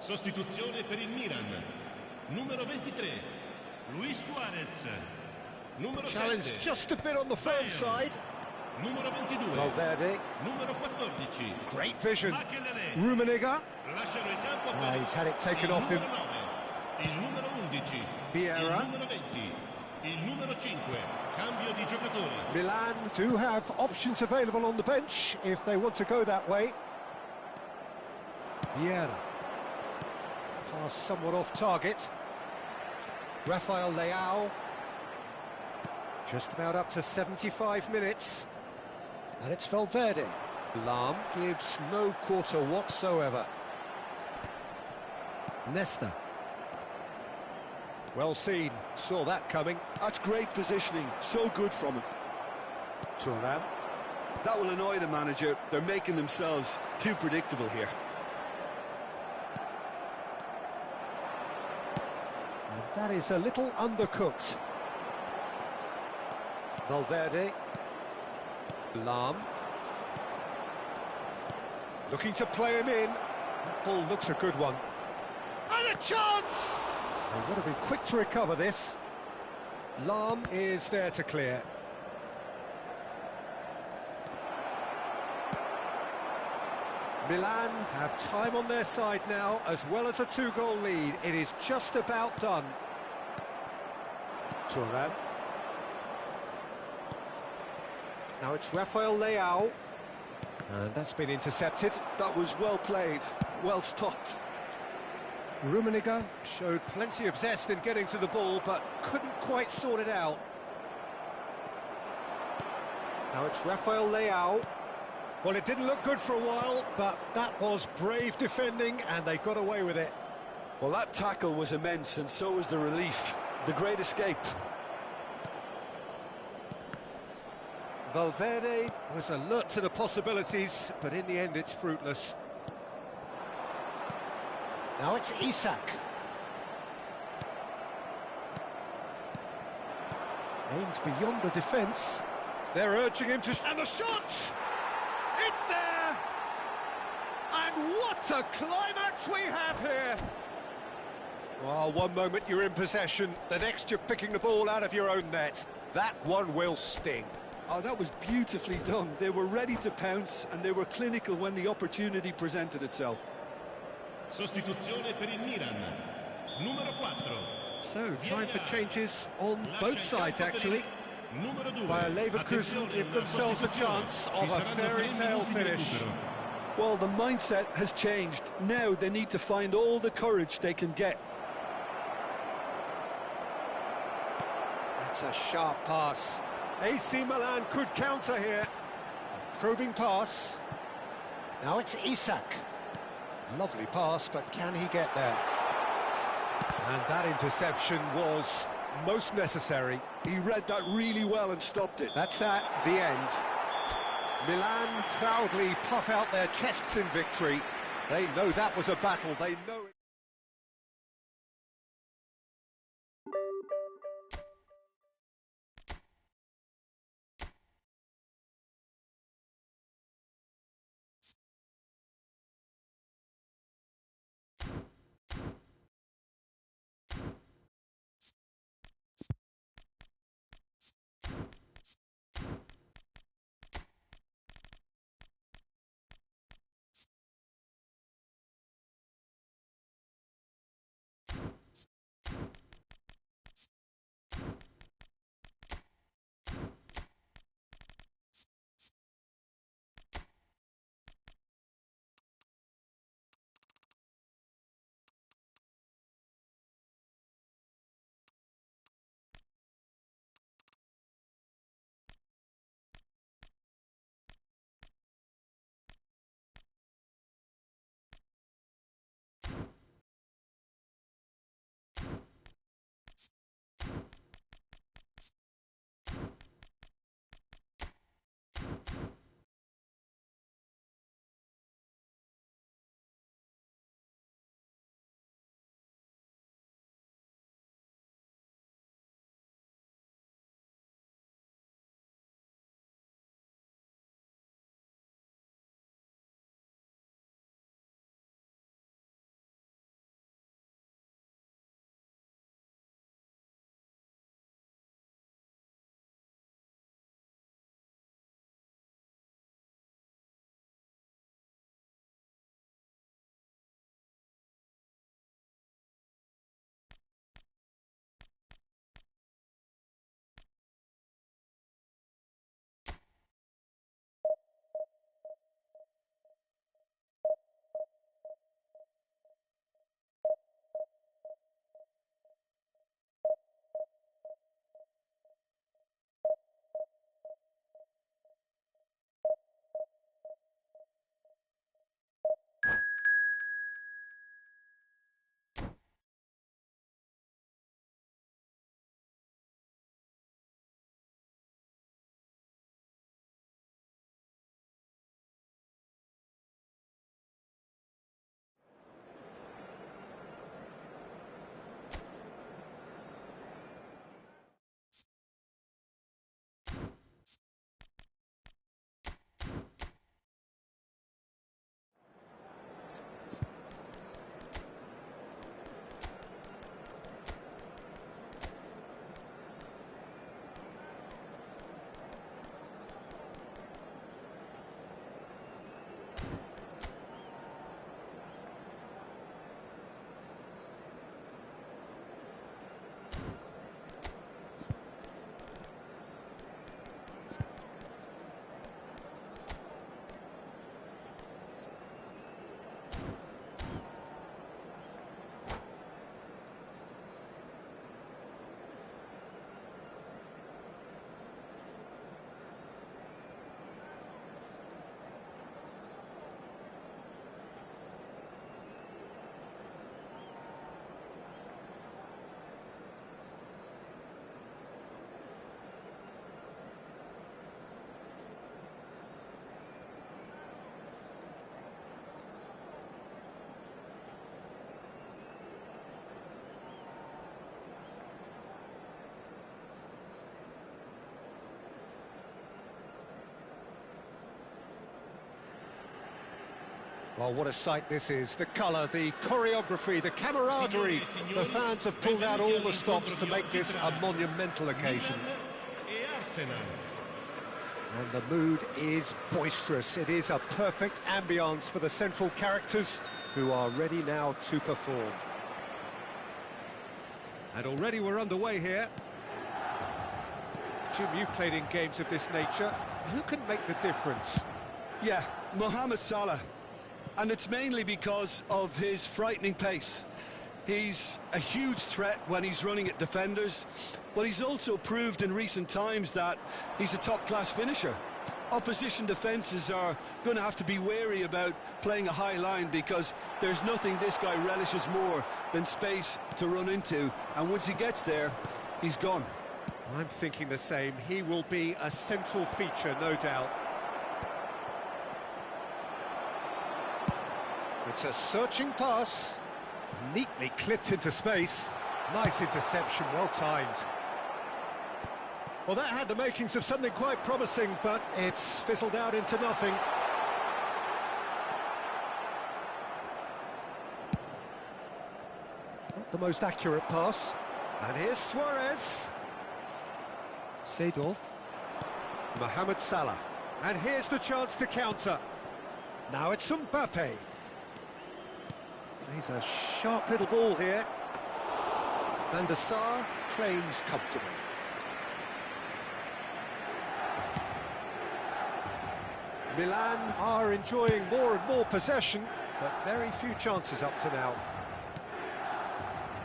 Sostituzione per il Milan. Numero 23, Luis Suarez. Numero Challenged 7, just a bit on the firm side. numero 22, Valverde. numero 14, Great vision. Makelele. Rummenigge. Lasciano il campo per He's had it il taken off him. numero 9, il numero 11, Vieira. il numero 20, il numero 5. Cambio di giocatori. Milan do have options available on the bench if they want to go that way. Vieira. Pass somewhat off target. Rafael Leao. Just about up to 75 minutes. And it's Valverde. Lahm gives no quarter whatsoever. Nesta. Well seen, saw that coming. That's great positioning, so good from him. Thuram. That will annoy the manager. They're making themselves too predictable here. And that is a little undercooked. Valverde. Lahm. Looking to play him in. That ball looks a good one. And a chance! They've got to be quick to recover this. Lahm is there to clear. Milan have time on their side now, as well as a two-goal lead. It is just about done. Thuram. Now it's Rafael Leao. And that's been intercepted. That was well played, well stopped. Rummenigge showed plenty of zest in getting to the ball, but couldn't quite sort it out. Now it's Rafael Leao. Well, it didn't look good for a while, but that was brave defending, and they got away with it. Well, that tackle was immense, and so was the relief. The great escape. Valverde was alert to the possibilities, but in the end it's fruitless. Now it's Isak. Aimed beyond the defence. They're urging him to... And the shot! It's there! And what a climax we have here! Well, one moment you're in possession, the next you're picking the ball out of your own net. That one will sting. Oh, that was beautifully done. They were ready to pounce, and they were clinical when the opportunity presented itself. Sostituzione per il Milan. Numero 4. So, time for changes on both sides, actually. Bayer Leverkusen give themselves a chance of a fairy tale finish. Well, the mindset has changed. Now they need to find all the courage they can get. That's a sharp pass. AC Milan could counter here. A probing pass. Now it's Isak. Lovely pass, but can he get there? And that interception was most necessary. He read that really well and stopped it. That's that, the end. Milan proudly puff out their chests in victory. They know that was a battle, they know it. Well, what a sight this is. The colour, the choreography, the camaraderie. The fans have pulled out all the stops to make this a monumental occasion. And the mood is boisterous. It is a perfect ambience for the central characters who are ready now to perform. And already we're underway here. Jim, you've played in games of this nature. Who can make the difference? Yeah, Mohamed Salah. And it's mainly because of his frightening pace. He's a huge threat when he's running at defenders, but he's also proved in recent times that he's a top-class finisher. Opposition defences are going to have to be wary about playing a high line because there's nothing this guy relishes more than space to run into, and once he gets there, he's gone. I'm thinking the same. He will be a central feature, no doubt. It's a searching pass, neatly clipped into space. Nice interception, well timed. Well, that had the makings of something quite promising, but it's fizzled out into nothing. Not the most accurate pass. And here's Suarez. Seedorf. Mohamed Salah. And here's the chance to counter. Now it's Mbappe. He's a sharp little ball here. Van der Sar claims comfortably. Milan are enjoying more and more possession, but very few chances up to now.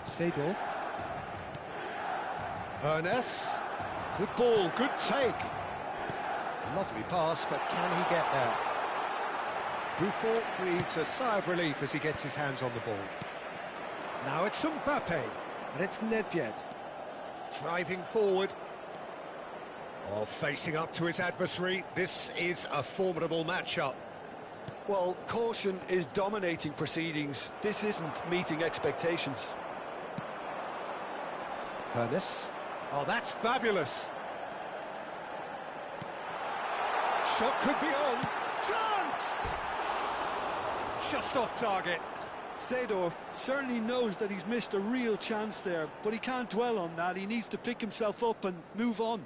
Seedorf. Ernest. Good ball, good take. Lovely pass, but can he get there? Buffon breathes a sigh of relief as he gets his hands on the ball. Now it's Mbappe, and it's Nedved. Driving forward. Oh, facing up to his adversary. This is a formidable matchup. Well, caution is dominating proceedings. This isn't meeting expectations. Ernest. Oh, that's fabulous. Shot could be on. Chance! Just off target. Seedorf certainly knows that he's missed a real chance there, but he can't dwell on that. He needs to pick himself up and move on.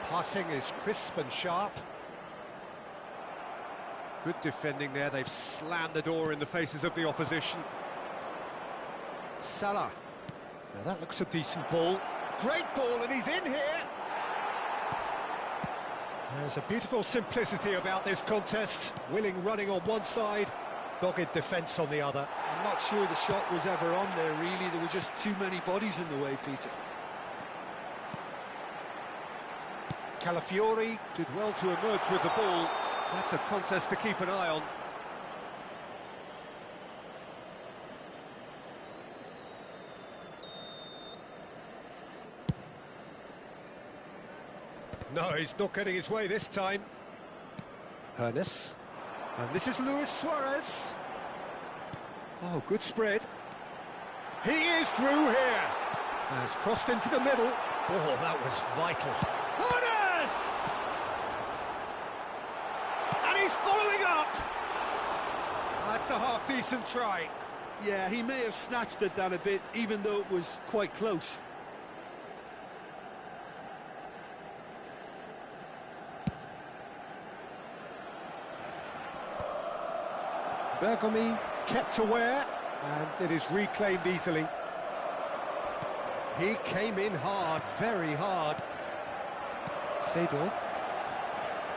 Passing is crisp and sharp. Good defending there. They've slammed the door in the faces of the opposition. Salah. Now that looks a decent ball. Great ball, and he's in here. There's a beautiful simplicity about this contest. Willing running on one side, dogged defence on the other. I'm not sure the shot was ever on there, really. There were just too many bodies in the way, Peter. Calafiori did well to emerge with the ball. That's a contest to keep an eye on. No, he's not getting his way this time. Ernest. And this is Luis Suarez. Oh, good spread. He is through here. Has crossed into the middle. Oh, that was vital. Ernest! And he's following up. That's a half-decent try. Yeah, he may have snatched at that a bit, even though it was quite close. Bergomi kept aware, and it is reclaimed easily. He came in hard, very hard. Seedorf.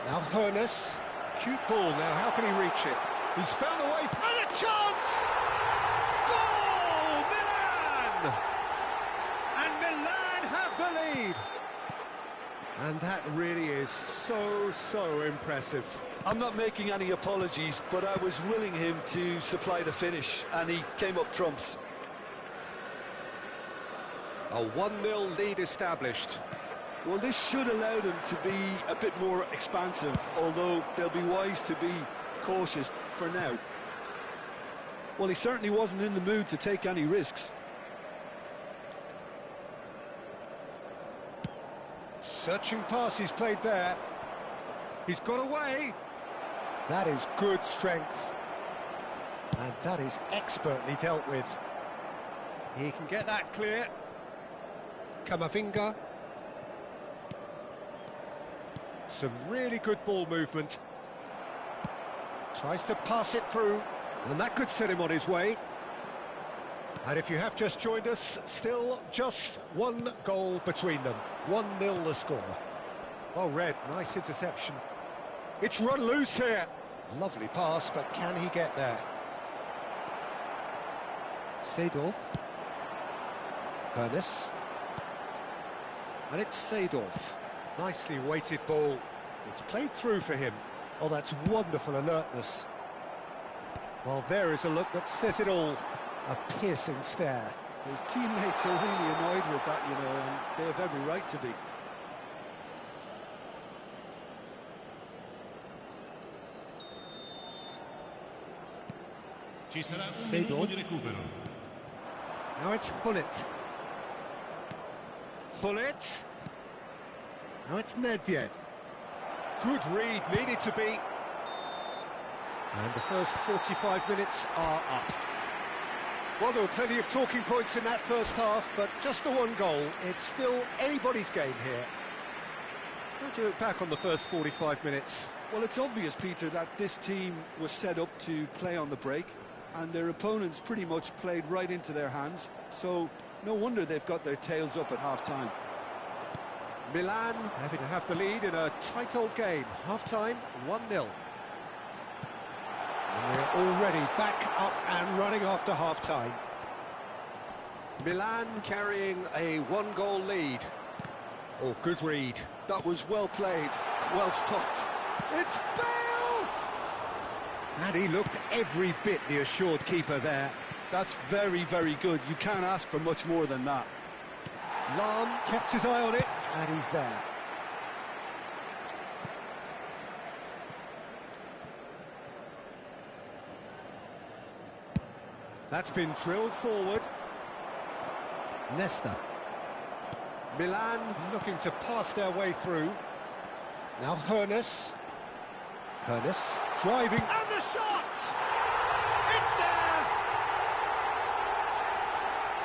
Now Ernest. Cute ball now, how can he reach it? He's found a way, and a chance! Goal! Milan! And Milan have the lead! And that really is so impressive. I'm not making any apologies, but I was willing him to supply the finish, and he came up trumps. A 1-0 lead established. Well, this should allow them to be a bit more expansive, although they'll be wise to be cautious for now. Well, he certainly wasn't in the mood to take any risks. Searching pass he's played there. He's got away. That is good strength. And that is expertly dealt with. He can get that clear. Kamavinga. Some really good ball movement. Tries to pass it through, and that could set him on his way. And if you have just joined us, still just one goal between them. 1-0 the score. Well read, nice interception. It's run loose here. Lovely pass, but can he get there? Seedorf. Ernest. And it's Seedorf. Nicely weighted ball. It's played through for him. Oh, that's wonderful alertness. Well, there is a look that says it all. A piercing stare. His teammates are really annoyed with that, you know, and they have every right to be. Ci sarà un minuto di recupero. Now it's Hullet. Hullet. Now it's Nedved. Good read, needed to be. And the first 45 minutes are up. Well, there were plenty of talking points in that first half, but just the one goal. It's still anybody's game here. How do you look back on the first 45 minutes? Well, it's obvious, Peter, that this team was set up to play on the break, and their opponents pretty much played right into their hands, so no wonder they've got their tails up at half-time. Milan having to have the lead in a tight old game. Half-time, 1-0. And we're already back up and running after half-time. Milan carrying a one-goal lead. Oh, good read. That was well played, well stopped. It's Bale! And he looked every bit the assured keeper there. That's very, very good. You can't ask for much more than that. Lahm kept his eye on it, and he's there. That's been drilled forward. Nesta. Milan looking to pass their way through. Now Ernest. Ernest driving, and the shot! It's there!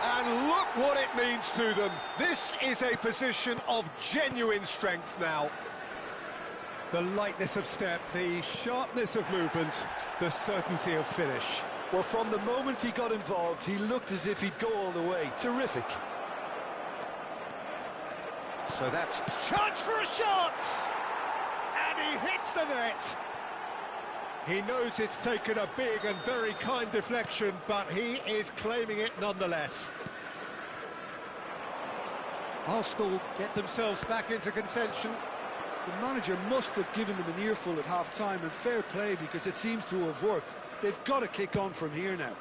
And look what it means to them. This is a position of genuine strength now. The lightness of step, the sharpness of movement, the certainty of finish. Well, from the moment he got involved, he looked as if he'd go all the way. Terrific. So that's chance for a shot! And he hits the net. He knows it's taken a big and very kind deflection, but he is claiming it nonetheless. Arsenal get themselves back into contention. The manager must have given them an earful at half-time, and fair play, because it seems to have worked. They've got to kick on from here now.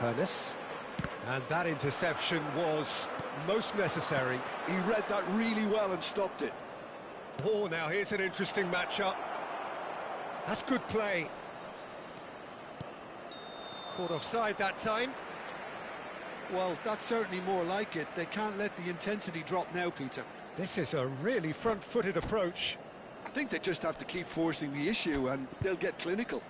Ernest. And that interception was most necessary. He read that really well and stopped it. Oh, now here's an interesting matchup. That's good play. Caught offside that time. Well, that's certainly more like it. They can't let the intensity drop now, Peter. This is a really front-footed approach. I think they just have to keep forcing the issue and they'll get clinical.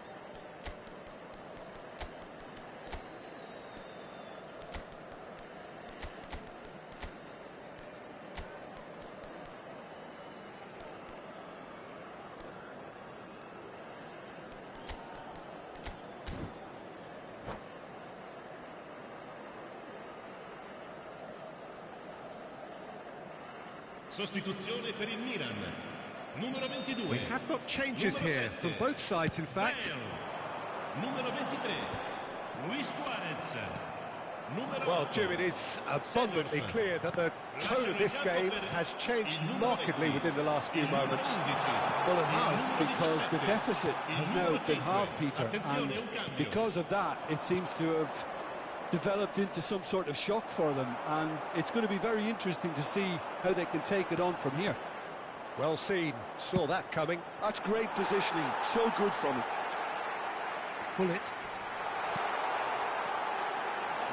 Sostituzione per il Milan. Numero 22. We have got changes here from both sides, in fact. Numero 23. Luis Suarez. Well, Jim, it is abundantly clear that the tone of this game has changed markedly within the last few moments. Well, it has, because the deficit has now been halved, Peter, and because of that, it seems to have developed into some sort of shock for them, and it's going to be very interesting to see how they can take it on from here. Well seen, saw that coming. That's great positioning, so good from him. Bullet.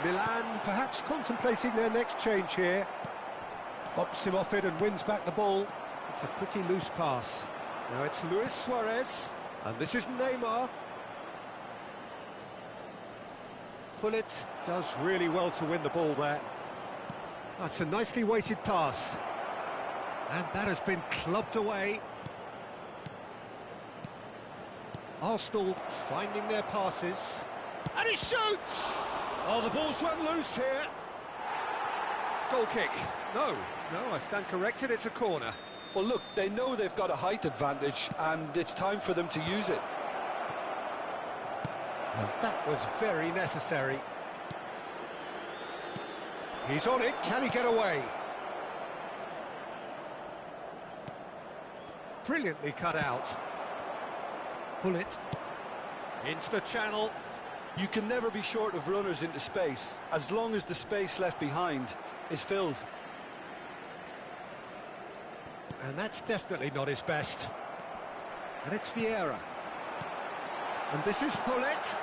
Milan perhaps contemplating their next change here. Bumps him off it and wins back the ball. It's a pretty loose pass. Now it's Luis Suarez, and this is Neymar. Gullit does really well to win the ball there. That's a nicely weighted pass. And that has been clubbed away. Arsenal finding their passes. And he shoots! Oh, the ball's run loose here. Goal kick. No, I stand corrected, it's a corner. Well, look, they know they've got a height advantage, and it's time for them to use it. And that was very necessary. He's on it, can he get away? Brilliantly cut out. Gullit into the channel. You can never be short of runners into space, as long as the space left behind is filled. And that's definitely not his best. And it's Vieira. And this is Gullit.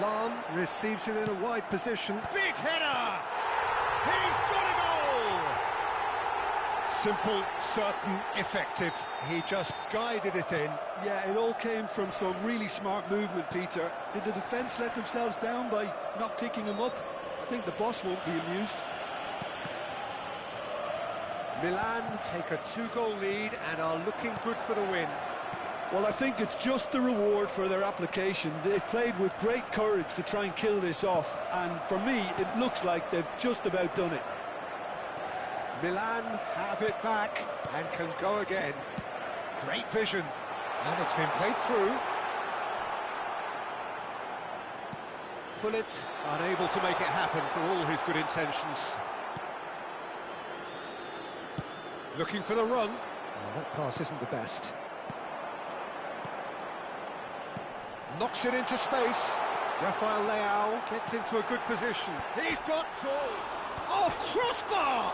Lam receives it in a wide position. Big header! He's got a goal! Simple, certain, effective. He just guided it in. Yeah, it all came from some really smart movement, Peter. Did the defence let themselves down by not picking him up? I think the boss won't be amused. Milan take a 2-goal lead and are looking good for the win. Well, I think it's just the reward for their application. They've played with great courage to try and kill this off, and for me, it looks like they've just about done it. Milan have it back and can go again. Great vision, and it's been played through. Gullit unable to make it happen for all his good intentions. Looking for the run. Well, that pass isn't the best. Knocks it into space. Rafael Leao gets into a good position. He's got full. Oh, crossbar!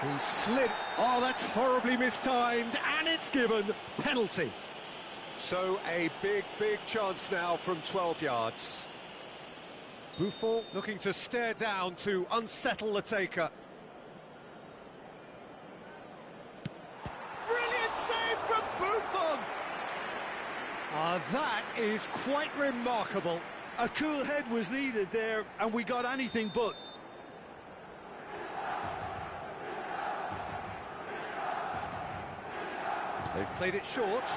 He slid. Oh, that's horribly mistimed, and it's given. Penalty. So a big chance now from 12 yards. Buffon looking to stare down to unsettle the taker. Brilliant save from Buffon! That is quite remarkable. A cool head was needed there, and we got anything but. They've played it short.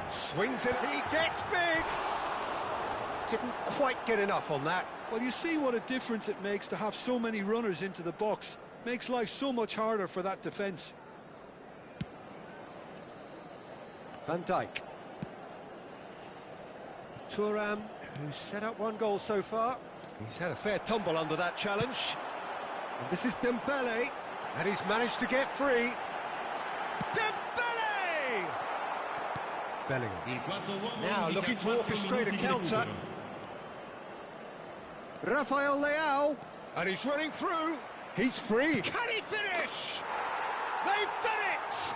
Swings it, he gets big! Didn't quite get enough on that. Well, you see what a difference it makes to have so many runners into the box. Makes life so much harder for that defence. Van Dijk. Thuram, who's set up 1 goal so far. He's had a fair tumble under that challenge. And this is Dembele, and he's managed to get free. Dembele! Bellingham. Now looking to orchestrate a counter. Rafael Leao, and he's running through. He's free. Can he finish? They've done it!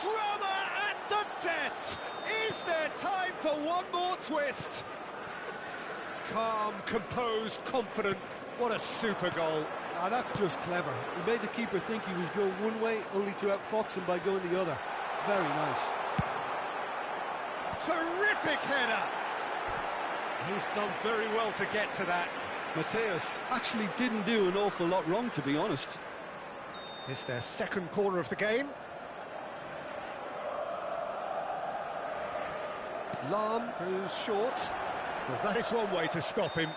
Drama at the death! Is there time for one more twist? Calm, composed, confident. What a super goal. Ah, that's just clever. He made the keeper think he was going one way, only to outfox him by going the other. Very nice. Terrific header! He's done very well to get to that. Mateus actually didn't do an awful lot wrong, to be honest. It's their 2nd corner of the game. Lam goes short. Well, that is one way to stop him.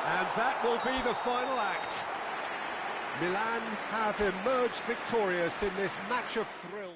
And that will be the final act. Milan have emerged victorious in this match of thrill.